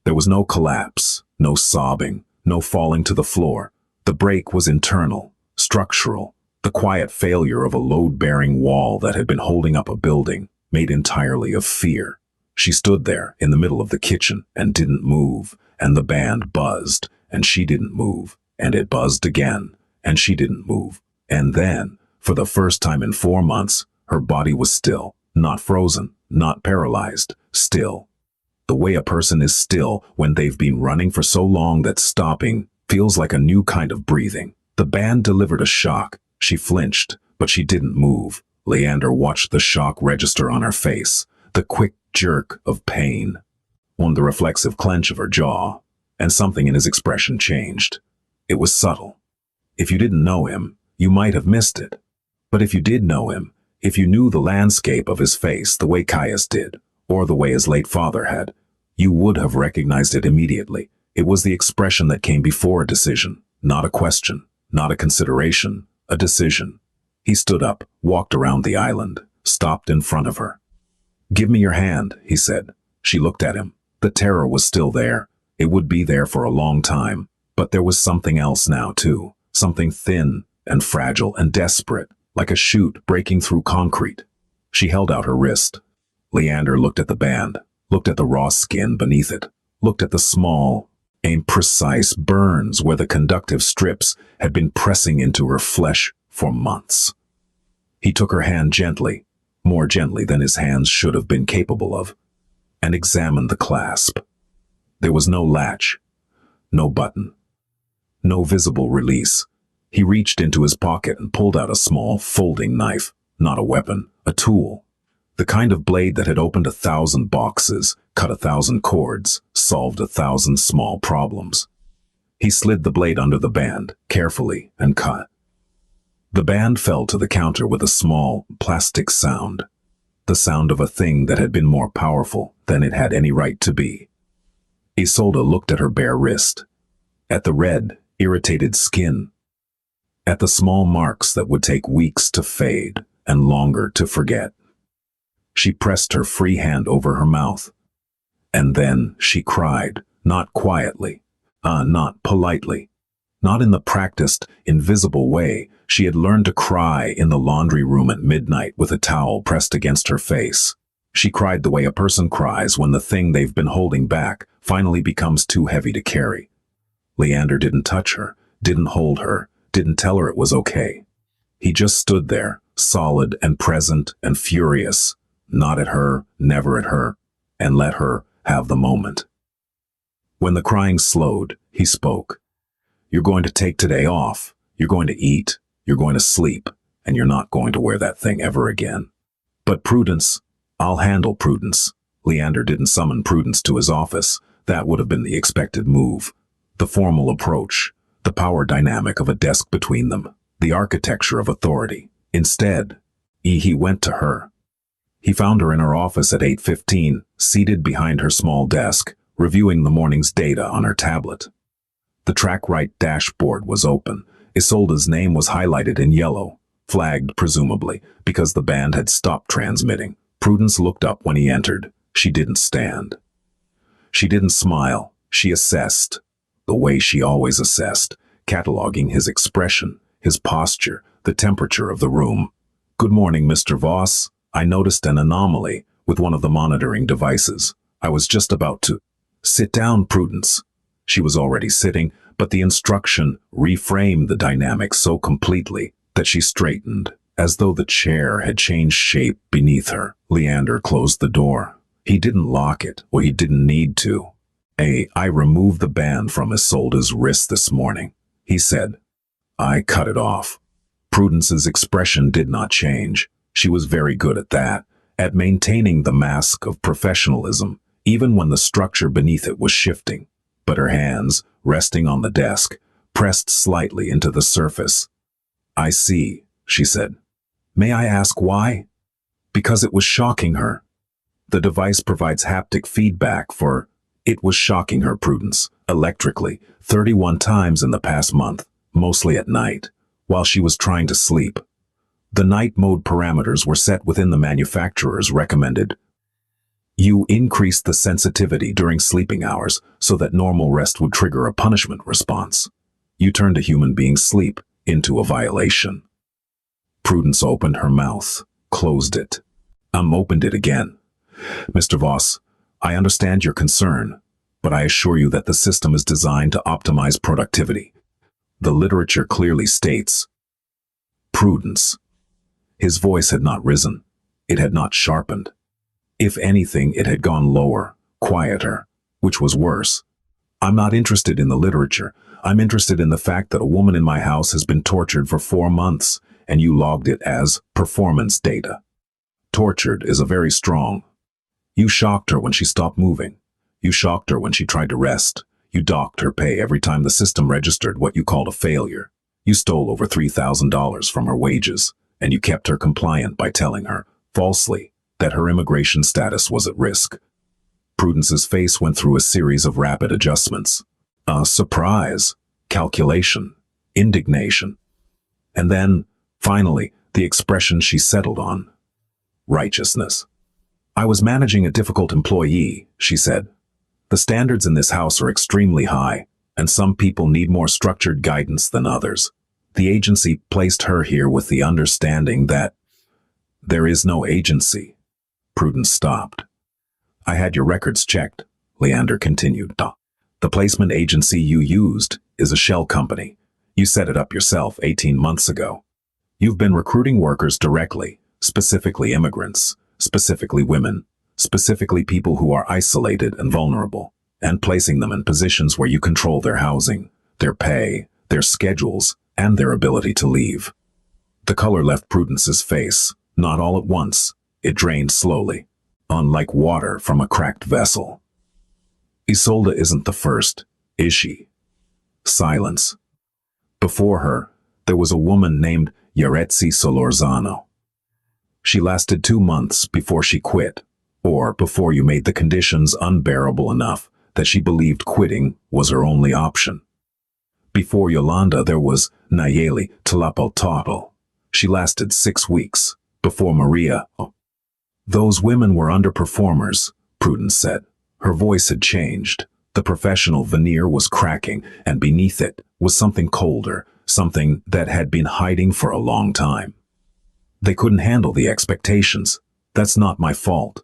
There was no collapse, no sobbing, no falling to the floor. The break was internal, structural, the quiet failure of a load-bearing wall that had been holding up a building, made entirely of fear. She stood there in the middle of the kitchen and didn't move, and the band buzzed, and she didn't move, and it buzzed again, and she didn't move. And then, for the first time in 4 months, her body was still, not frozen, not paralyzed, still. The way a person is still when they've been running for so long that stopping feels like a new kind of breathing. The band delivered a shock. She flinched, but she didn't move. Leander watched the shock register on her face, the quick jerk of pain, on the reflexive clench of her jaw, and something in his expression changed. It was subtle. If you didn't know him, you might have missed it. But if you did know him, if you knew the landscape of his face the way Caius did, or the way his late father had, you would have recognized it immediately. It was the expression that came before a decision, not a question, not a consideration, a decision. He stood up, walked around the island, stopped in front of her. "Give me your hand," he said. She looked at him. The terror was still there. It would be there for a long time. But there was something else now, too. Something thin and fragile and desperate, like a chute breaking through concrete. She held out her wrist. Leander looked at the band, looked at the raw skin beneath it, looked at the small, imprecise burns where the conductive strips had been pressing into her flesh for months. He took her hand gently, more gently than his hands should have been capable of, and examined the clasp. There was no latch, no button, no visible release. He reached into his pocket and pulled out a small folding knife, not a weapon, a tool. The kind of blade that had opened 1,000 boxes, cut 1,000 cords, solved 1,000 small problems. He slid the blade under the band, carefully, and cut. The band fell to the counter with a small, plastic sound. The sound of a thing that had been more powerful than it had any right to be. Isolde looked at her bare wrist, at the red, irritated skin, at the small marks that would take weeks to fade and longer to forget. She pressed her free hand over her mouth. And then she cried, not quietly, not politely, not in the practiced, invisible way she had learned to cry in the laundry room at midnight with a towel pressed against her face. She cried the way a person cries when the thing they've been holding back finally becomes too heavy to carry. Leander didn't touch her, didn't hold her, didn't tell her it was okay. He just stood there, solid and present and furious, not at her, never at her, and let her have the moment. When the crying slowed, he spoke. You're going to take today off. You're going to eat. You're going to sleep. And you're not going to wear that thing ever again. But Prudence, I'll handle Prudence. Leander didn't summon Prudence to his office. That would have been the expected move. The formal approach, the power dynamic of a desk between them, the architecture of authority. Instead, he went to her. He found her in her office at 8:15, seated behind her small desk, reviewing the morning's data on her tablet. The TrackRight dashboard was open. Isolde's name was highlighted in yellow, flagged presumably because the band had stopped transmitting. Prudence looked up when he entered. She didn't stand. She didn't smile. She assessed, the way she always assessed, cataloging his expression, his posture, the temperature of the room. Good morning, Mr. Voss. I noticed an anomaly with one of the monitoring devices. I was just about to sit down, Prudence. She was already sitting, but the instruction reframed the dynamic so completely that she straightened, as though the chair had changed shape beneath her. Leander closed the door. He didn't lock it, or he didn't need to. I removed the band from Isolde's wrist this morning, he said. I cut it off. Prudence's expression did not change. She was very good at that, at maintaining the mask of professionalism, even when the structure beneath it was shifting. But her hands, resting on the desk, pressed slightly into the surface. I see, she said. May I ask why? Because it was shocking her. The device provides haptic feedback for... It was shocking her, Prudence, electrically, 31 times in the past month, mostly at night, while she was trying to sleep. The night mode parameters were set within the manufacturer's recommended. You increased the sensitivity during sleeping hours so that normal rest would trigger a punishment response. You turned a human being's sleep into a violation. Prudence opened her mouth, closed it. Opened it again. Mr. Voss, I understand your concern, but I assure you that the system is designed to optimize productivity. The literature clearly states, Prudence. His voice had not risen. It had not sharpened. If anything, it had gone lower, quieter, which was worse. I'm not interested in the literature. I'm interested in the fact that a woman in my house has been tortured for 4 months, and you logged it as performance data. Tortured is a very strong. You shocked her when she stopped moving. You shocked her when she tried to rest. You docked her pay every time the system registered what you called a failure. You stole over $3,000 from her wages, and you kept her compliant by telling her, falsely, that her immigration status was at risk. Prudence's face went through a series of rapid adjustments. Surprise, calculation, indignation. And then, finally, the expression she settled on. Righteousness. I was managing a difficult employee, she said. The standards in this house are extremely high, and some people need more structured guidance than others. The agency placed her here with the understanding that there is no agency. Prudence stopped. I had your records checked, Leander continued. The placement agency you used is a shell company. You set it up yourself 18 months ago. You've been recruiting workers directly, specifically immigrants, specifically women, specifically people who are isolated and vulnerable, and placing them in positions where you control their housing, their pay, their schedules, and their ability to leave. The color left Prudence's face, not all at once. It drained slowly, unlike water from a cracked vessel. Isolde isn't the first, is she? Silence. Before her, there was a woman named Yaretsi Solorzano. She lasted 2 months before she quit, or before you made the conditions unbearable enough that she believed quitting was her only option. Before Yolanda, there was Nayeli Tlapaltotl. She lasted 6 weeks. Before Maria, those women were underperformers, Prudence said. Her voice had changed. The professional veneer was cracking, and beneath it was something colder, something that had been hiding for a long time. They couldn't handle the expectations. That's not my fault.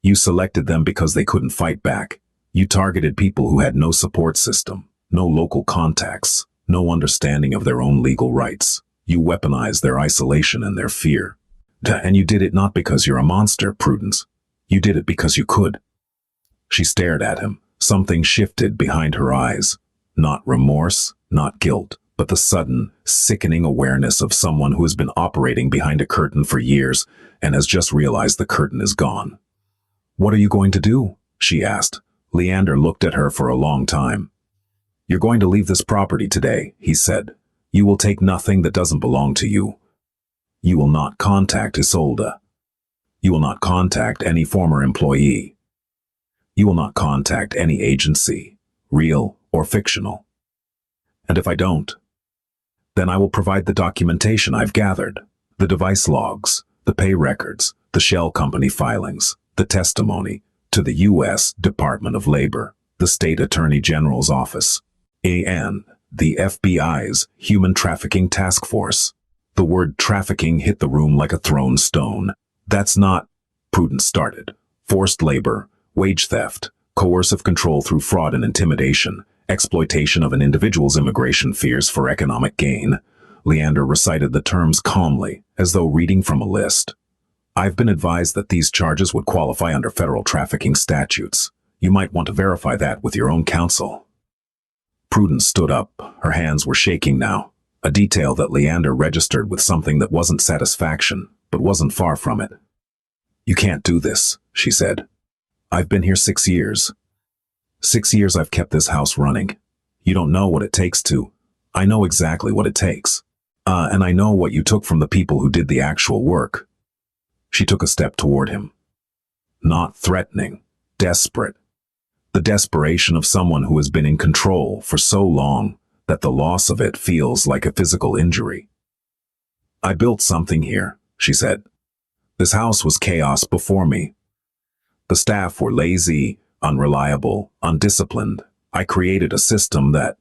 You selected them because they couldn't fight back. You targeted people who had no support system, no local contacts, no understanding of their own legal rights. You weaponized their isolation and their fear. And you did it not because you're a monster, Prudence. You did it because you could. She stared at him. Something shifted behind her eyes. Not remorse, not guilt, but the sudden, sickening awareness of someone who has been operating behind a curtain for years and has just realized the curtain is gone. "What are you going to do?" she asked. Leander looked at her for a long time. "You're going to leave this property today," he said. "You will take nothing that doesn't belong to you. You will not contact Isolde. You will not contact any former employee. You will not contact any agency, real or fictional. And if I don't, then I will provide the documentation I've gathered, the device logs, the pay records, the shell company filings, the testimony to the U.S. Department of Labor, the State Attorney General's office, and the FBI's Human Trafficking Task Force." The word trafficking hit the room like a thrown stone. "That's not," Prudence started. "Forced labor, wage theft, coercive control through fraud and intimidation, exploitation of an individual's immigration fears for economic gain." Leander recited the terms calmly, as though reading from a list. "I've been advised that these charges would qualify under federal trafficking statutes. You might want to verify that with your own counsel." Prudence stood up. Her hands were shaking now, a detail that Leander registered with something that wasn't satisfaction, but wasn't far from it. "You can't do this," she said. "I've been here 6 years. 6 years I've kept this house running. You don't know what it takes to. I know exactly what it takes. And I know what you took from the people who did the actual work." She took a step toward him. Not threatening, desperate. The desperation of someone who has been in control for so long that the loss of it feels like a physical injury. "I built something here," she said. "This house was chaos before me. The staff were lazy, unreliable, undisciplined. I created a system that...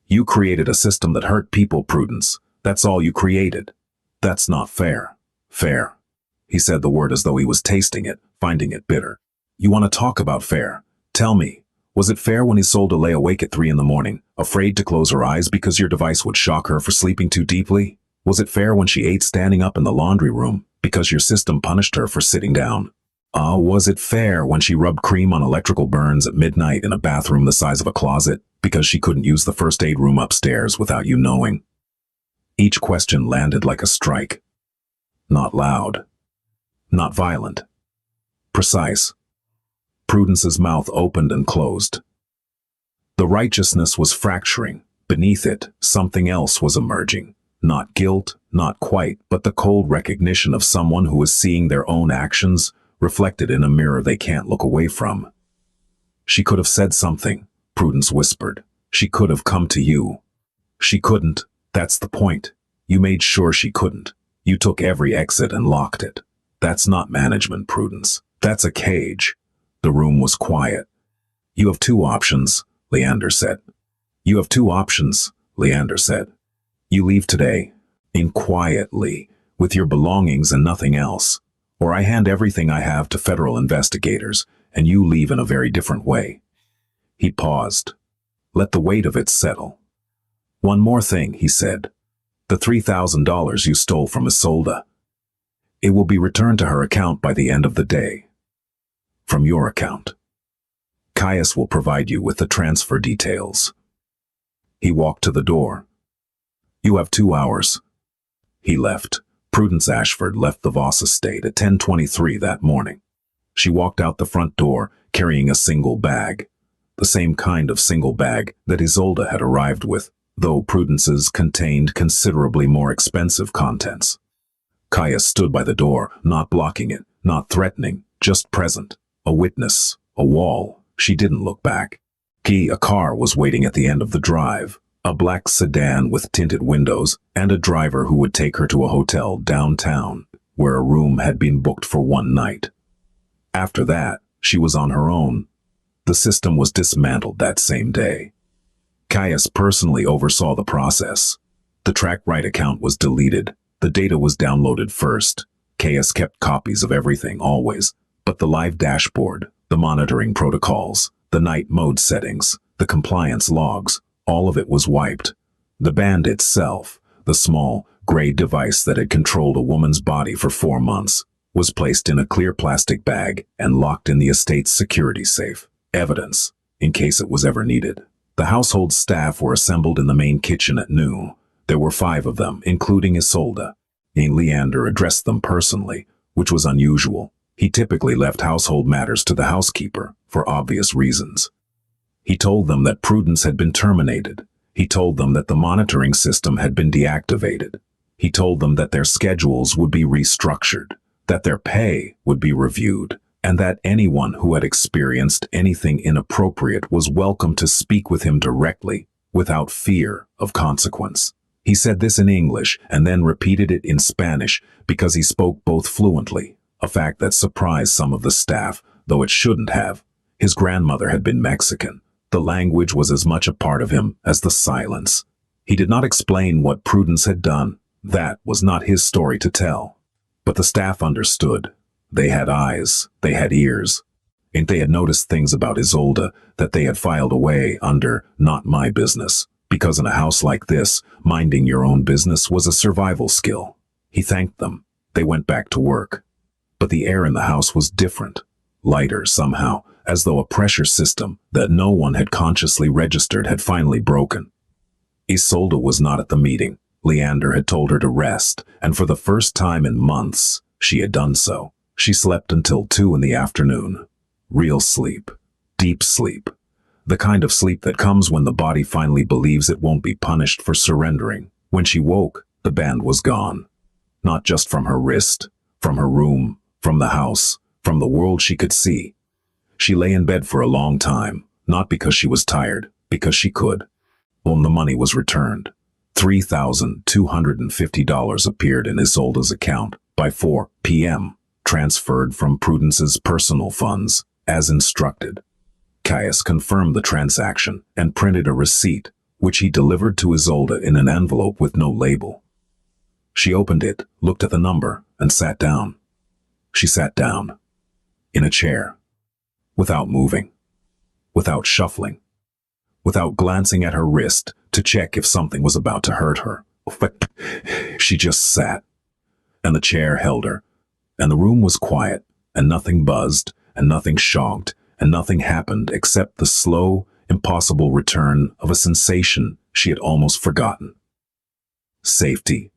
You created a system that hurt people, Prudence. That's all you created. That's not fair." "Fair." He said the word as though he was tasting it, finding it bitter. "You want to talk about fair? Tell me, was it fair when Isolde lay awake at 3 a.m, afraid to close her eyes because your device would shock her for sleeping too deeply? Was it fair when she ate standing up in the laundry room because your system punished her for sitting down? Was it fair when she rubbed cream on electrical burns at midnight in a bathroom the size of a closet because she couldn't use the first aid room upstairs without you knowing?" Each question landed like a strike. Not loud. Not violent. Precise. Prudence's mouth opened and closed. The righteousness was fracturing. Beneath it, something else was emerging. Not guilt, not quite, but the cold recognition of someone who is seeing their own actions reflected in a mirror they can't look away from. "She could have said something," Prudence whispered. "She could have come to you." "She couldn't. That's the point. You made sure she couldn't. You took every exit and locked it. That's not management, Prudence. That's a cage." The room was quiet. "You have 2 options," Leander said. "You have 2 options," Leander said. "You leave today, in quietly, with your belongings and nothing else. Or I hand everything I have to federal investigators, and you leave in a very different way." He paused. "Let the weight of it settle." "One more thing," he said. "The $3,000 you stole from Isolde. It will be returned to her account by the end of the day. From your account. Caius will provide you with the transfer details." He walked to the door. "You have 2 hours." He left. Prudence Ashford left the Voss estate at 10:23 that morning. She walked out the front door, carrying a single bag. The same kind of single bag that Isolde had arrived with, though Prudence's contained considerably more expensive contents. Caius stood by the door, not blocking it, not threatening, just present. A witness, a wall. She didn't look back. A car was waiting at the end of the drive. A black sedan with tinted windows, and a driver who would take her to a hotel downtown, where a room had been booked for 1 night. After that, she was on her own. The system was dismantled that same day. Caius personally oversaw the process. The TrackRight account was deleted. The data was downloaded first. Caius kept copies of everything, always. But the live dashboard, the monitoring protocols, the night mode settings, the compliance logs, all of it was wiped. The band itself, the small, gray device that had controlled a woman's body for 4 months was placed in a clear plastic bag and locked in the estate's security safe. Evidence, in case it was ever needed. The household staff were assembled in the main kitchen at noon. There were 5 of them, including Isolde. Leander addressed them personally, which was unusual. He typically left household matters to the housekeeper, for obvious reasons. He told them that Prudence had been terminated. He told them that the monitoring system had been deactivated. He told them that their schedules would be restructured, that their pay would be reviewed, and that anyone who had experienced anything inappropriate was welcome to speak with him directly, without fear of consequence. He said this in English and then repeated it in Spanish because he spoke both fluently, a fact that surprised some of the staff, though it shouldn't have. His grandmother had been Mexican. The language was as much a part of him as the silence. He did not explain what Prudence had done. That was not his story to tell. But the staff understood. They had eyes, they had ears, and they had noticed things about Isolde that they had filed away under "not my business," because in a house like this, minding your own business was a survival skill. He thanked them. They went back to work. But the air in the house was different, lighter somehow, as though a pressure system that no one had consciously registered had finally broken. Isolde was not at the meeting. Leander had told her to rest, and for the first time in months, she had done so. She slept until 2 in the afternoon. Real sleep. Deep sleep. The kind of sleep that comes when the body finally believes it won't be punished for surrendering. When she woke, the band was gone. Not just from her wrist, from her room, from the house, from the world she could see. She lay in bed for a long time, not because she was tired, because she could. When the money was returned, $3,250 appeared in Isolde's account by 4 p.m., transferred from Prudence's personal funds, as instructed. Caius confirmed the transaction and printed a receipt, which he delivered to Isolde in an envelope with no label. She opened it, looked at the number, and sat down. She sat down, in a chair, without moving, without shuffling, without glancing at her wrist to check if something was about to hurt her. She just sat, and the chair held her, and the room was quiet, and nothing buzzed, and nothing shocked, and nothing happened except the slow, impossible return of a sensation she had almost forgotten. Safety.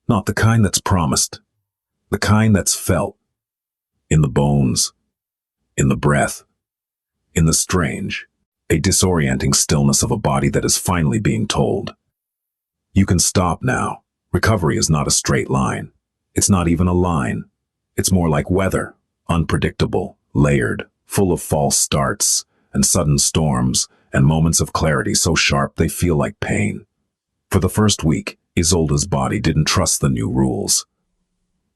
Not the kind that's promised, the kind that's felt. In the bones, in the breath, in the strange, a disorienting stillness of a body that is finally being told, you can stop now. Recovery is not a straight line. It's not even a line. It's more like weather, unpredictable, layered, full of false starts and sudden storms and moments of clarity so sharp they feel like pain. For the first week, Isolde's body didn't trust the new rules.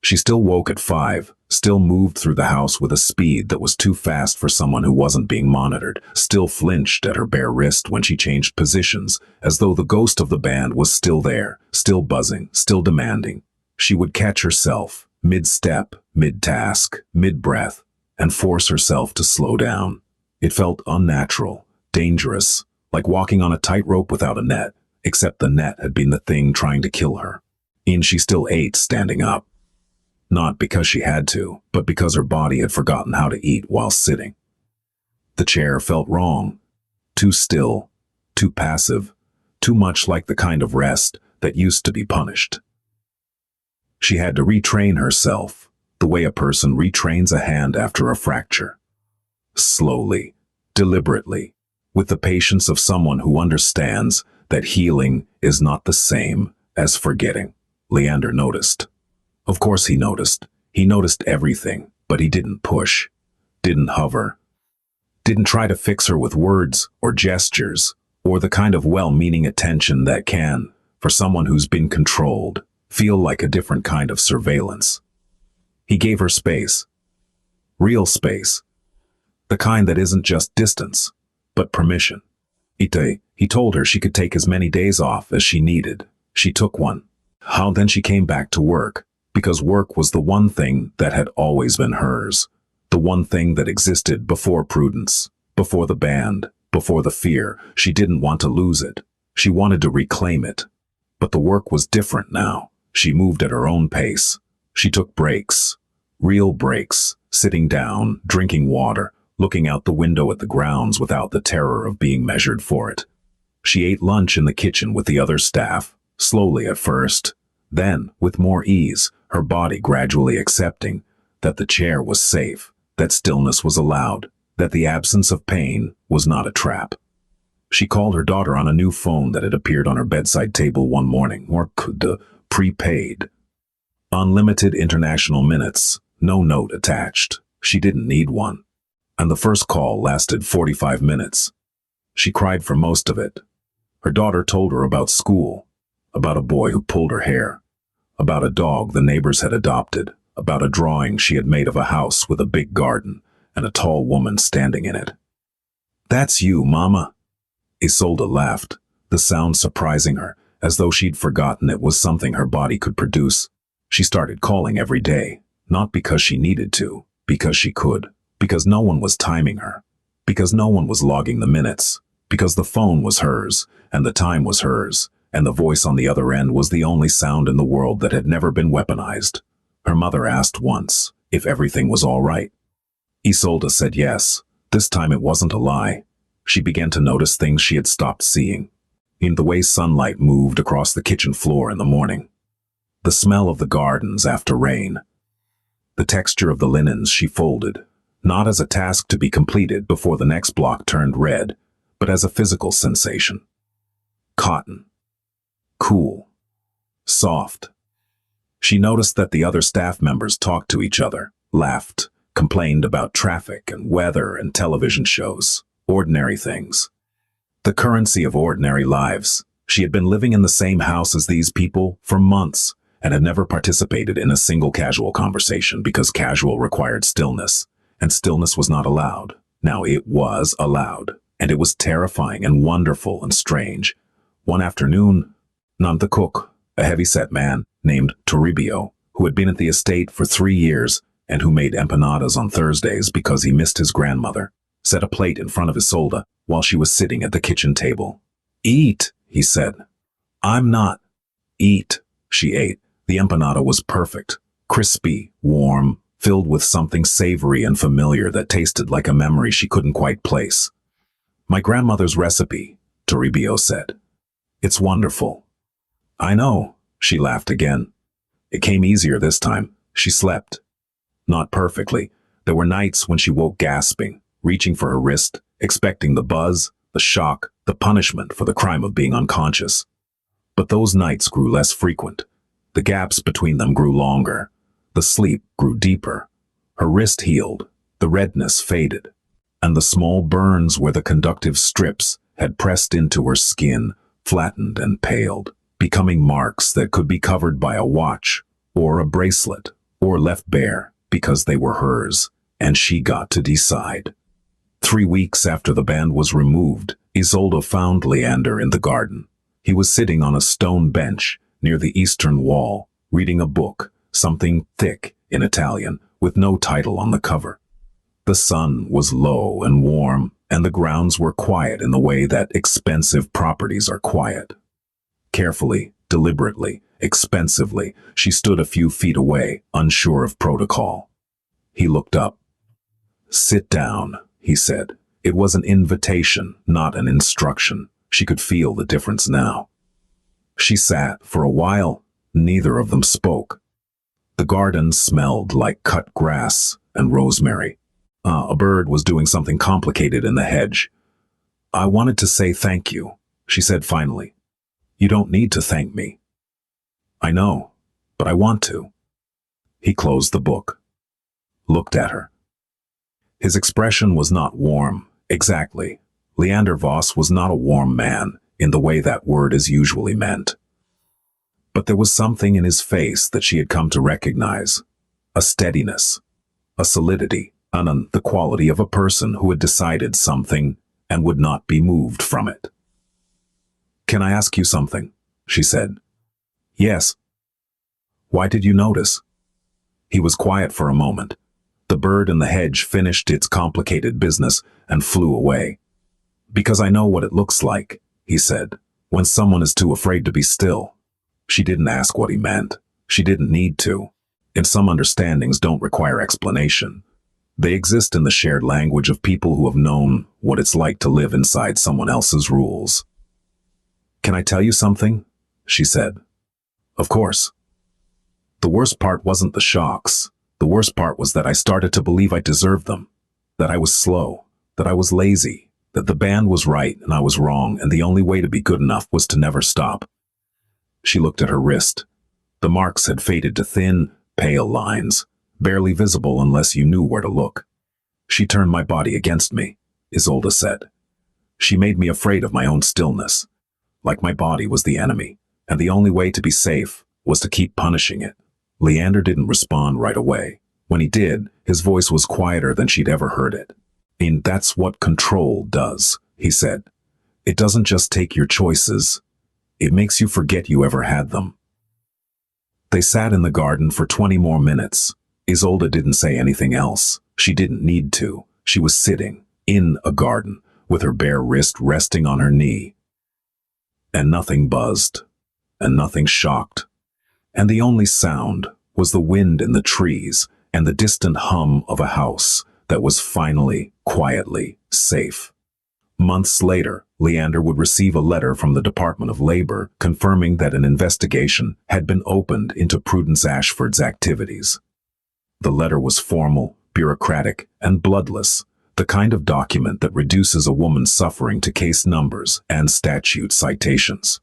She still woke at 5, still moved through the house with a speed that was too fast for someone who wasn't being monitored, still flinched at her bare wrist when she changed positions, as though the ghost of the band was still there, still buzzing, still demanding. She would catch herself, mid-step, mid-task, mid-breath, and force herself to slow down. It felt unnatural, dangerous, like walking on a tightrope without a net, except the net had been the thing trying to kill her. And she still ate standing up. Not because she had to, but because her body had forgotten how to eat while sitting. The chair felt wrong. Too still, too passive, too much like the kind of rest that used to be punished. She had to retrain herself, the way a person retrains a hand after a fracture. Slowly, deliberately, with the patience of someone who understands that healing is not the same as forgetting. Leander noticed. Of course he noticed. He noticed everything, but he didn't push, didn't hover, didn't try to fix her with words or gestures, or the kind of well-meaning attention that can, for someone who's been controlled, feel like a different kind of surveillance. He gave her space. Real space. The kind that isn't just distance, but permission. He told her she could take as many days off as she needed. She took one. Then she came back to work, because work was the one thing that had always been hers, the one thing that existed before Prudence, before the band, before the fear. She didn't want to lose it. She wanted to reclaim it. But the work was different now. She moved at her own pace. She took breaks, real breaks, sitting down, drinking water, looking out the window at the grounds without the terror of being measured for it. She ate lunch in the kitchen with the other staff, slowly at first, then, with more ease, her body gradually accepting that the chair was safe, that stillness was allowed, that the absence of pain was not a trap. She called her daughter on a new phone that had appeared on her bedside table one morning, or prepaid. Unlimited international minutes, no note attached. She didn't need one. And the first call lasted 45 minutes. She cried for most of it. Her daughter told her about school, about a boy who pulled her hair, about a dog the neighbors had adopted, about a drawing she had made of a house with a big garden and a tall woman standing in it. "That's you, Mama." Isolde laughed, the sound surprising her, as though she'd forgotten it was something her body could produce. She started calling every day, not because she needed to, because she could, because no one was timing her, because no one was logging the minutes, because the phone was hers, and the time was hers, and the voice on the other end was the only sound in the world that had never been weaponized. Her mother asked once if everything was all right. Isolde said yes. This time it wasn't a lie. She began to notice things she had stopped seeing. In the way sunlight moved across the kitchen floor in the morning. The smell of the gardens after rain. The texture of the linens she folded, not as a task to be completed before the next block turned red, but as a physical sensation. Cotton. Cool. Soft. She noticed that the other staff members talked to each other, laughed, complained about traffic and weather and television shows, ordinary things. The currency of ordinary lives. She had been living in the same house as these people for months and had never participated in a single casual conversation because casual required stillness, and stillness was not allowed. Now it was allowed, and it was terrifying and wonderful and strange. One afternoon, Nam the cook, a heavy-set man named Toribio, who had been at the estate for 3 years and who made empanadas on Thursdays because he missed his grandmother, set a plate in front of Isolde while she was sitting at the kitchen table. "Eat," he said. "I'm not." "Eat." She ate. The empanada was perfect, crispy, warm, filled with something savory and familiar that tasted like a memory she couldn't quite place. "My grandmother's recipe," Toribio said. "It's wonderful." "I know," she laughed again. It came easier this time. She slept. Not perfectly. There were nights when she woke gasping, reaching for her wrist, expecting the buzz, the shock, the punishment for the crime of being unconscious. But those nights grew less frequent. The gaps between them grew longer. The sleep grew deeper. Her wrist healed. The redness faded. And the small burns where the conductive strips had pressed into her skin flattened and paled, becoming marks that could be covered by a watch or a bracelet or left bare because they were hers, and she got to decide. 3 weeks after the band was removed, Isolde found Leander in the garden. He was sitting on a stone bench near the eastern wall, reading a book, something thick in Italian, with no title on the cover. The sun was low and warm, and the grounds were quiet in the way that expensive properties are quiet. Carefully, deliberately, expensively, she stood a few feet away, unsure of protocol. He looked up. "Sit down," he said. It was an invitation, not an instruction. She could feel the difference now. She sat for a while. Neither of them spoke. The garden smelled like cut grass and rosemary. A bird was doing something complicated in the hedge. "I wanted to say thank you," she said finally. "You don't need to thank me." "I know, but I want to." He closed the book, looked at her. His expression was not warm, exactly. Leander Voss was not a warm man, in the way that word is usually meant. But there was something in his face that she had come to recognize. A steadiness, a solidity, the quality of a person who had decided something and would not be moved from it. "Can I ask you something?" she said. "Yes." "Why did you notice?" He was quiet for a moment. The bird in the hedge finished its complicated business and flew away. "Because I know what it looks like," he said, "when someone is too afraid to be still." She didn't ask what he meant. She didn't need to. And some understandings don't require explanation. They exist in the shared language of people who have known what it's like to live inside someone else's rules. "Can I tell you something?" she said. "Of course." The worst part wasn't the shocks. The worst part was that I started to believe I deserved them. That I was slow. That I was lazy. That the band was right and I was wrong, and the only way to be good enough was to never stop. She looked at her wrist. The marks had faded to thin, pale lines, barely visible unless you knew where to look. "She turned my body against me," Isolde said. "She made me afraid of my own stillness. Like my body was the enemy, and the only way to be safe was to keep punishing it." Leander didn't respond right away. When he did, his voice was quieter than she'd ever heard it. "And that's what control does," he said. "It doesn't just take your choices. It makes you forget you ever had them." They sat in the garden for 20 more minutes. Isolde didn't say anything else. She didn't need to. She was sitting, in a garden, with her bare wrist resting on her knee. And nothing buzzed. And nothing shocked. And the only sound was the wind in the trees and the distant hum of a house that was finally, quietly, safe. Months later, Leander would receive a letter from the Department of Labor confirming that an investigation had been opened into Prudence Ashford's activities. The letter was formal, bureaucratic, and bloodless, the kind of document that reduces a woman's suffering to case numbers and statute citations.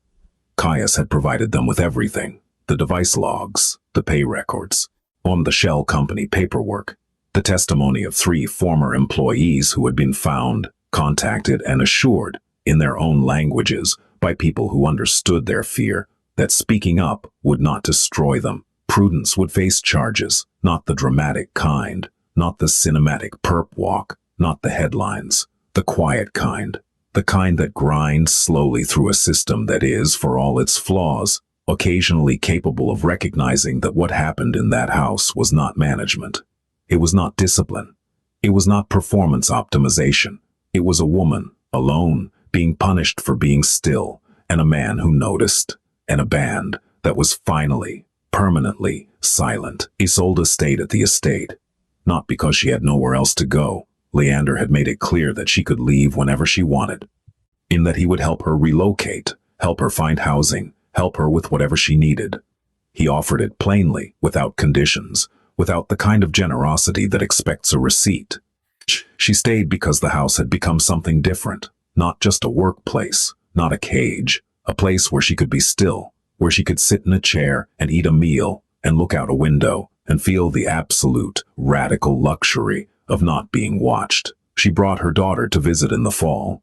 Caius had provided them with everything: the device logs, the pay records, on the shell company paperwork, the testimony of 3 former employees who had been found, contacted, and assured, in their own languages, by people who understood their fear, that speaking up would not destroy them. Prudence would face charges, not the dramatic kind, not the cinematic perp walk, not the headlines, the quiet kind, the kind that grinds slowly through a system that is, for all its flaws, occasionally capable of recognizing that what happened in that house was not management. It was not discipline. It was not performance optimization. It was a woman, alone, being punished for being still, and a man who noticed, and a band that was finally, permanently silent. Isolde stayed at the estate, not because she had nowhere else to go. Leander had made it clear that she could leave whenever she wanted, in that he would help her relocate, help her find housing, help her with whatever she needed. He offered it plainly, without conditions, without the kind of generosity that expects a receipt. She stayed because the house had become something different, not just a workplace, not a cage, a place where she could be still, where she could sit in a chair and eat a meal and look out a window and feel the absolute, radical luxury of not being watched. She brought her daughter to visit in the fall,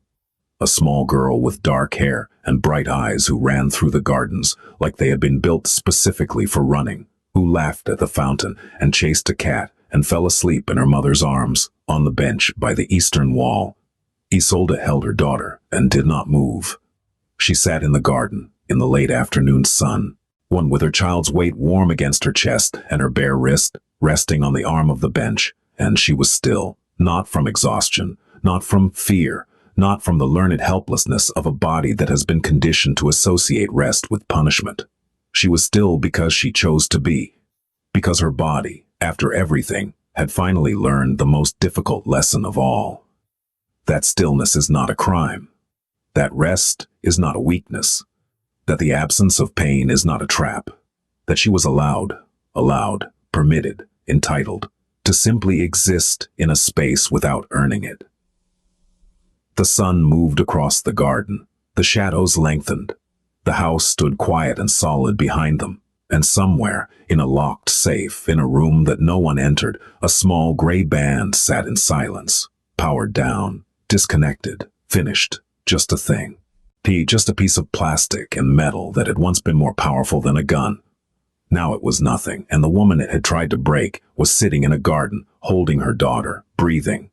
a small girl with dark hair and bright eyes who ran through the gardens like they had been built specifically for running, who laughed at the fountain and chased a cat and fell asleep in her mother's arms on the bench by the eastern wall. Isolde held her daughter and did not move. She sat in the garden, in the late afternoon sun, one with her child's weight warm against her chest and her bare wrist resting on the arm of the bench, and she was still, not from exhaustion, not from fear, not from the learned helplessness of a body that has been conditioned to associate rest with punishment. She was still because she chose to be, because her body, after everything, had finally learned the most difficult lesson of all. That stillness is not a crime. That rest is not a weakness. That the absence of pain is not a trap. That she was allowed, permitted, entitled, to simply exist in a space without earning it. The sun moved across the garden. The shadows lengthened. The house stood quiet and solid behind them, and somewhere, in a locked safe, in a room that no one entered, a small gray band sat in silence, powered down, disconnected, finished, just a thing. Just a piece of plastic and metal that had once been more powerful than a gun. Now it was nothing, and the woman it had tried to break was sitting in a garden, holding her daughter, breathing,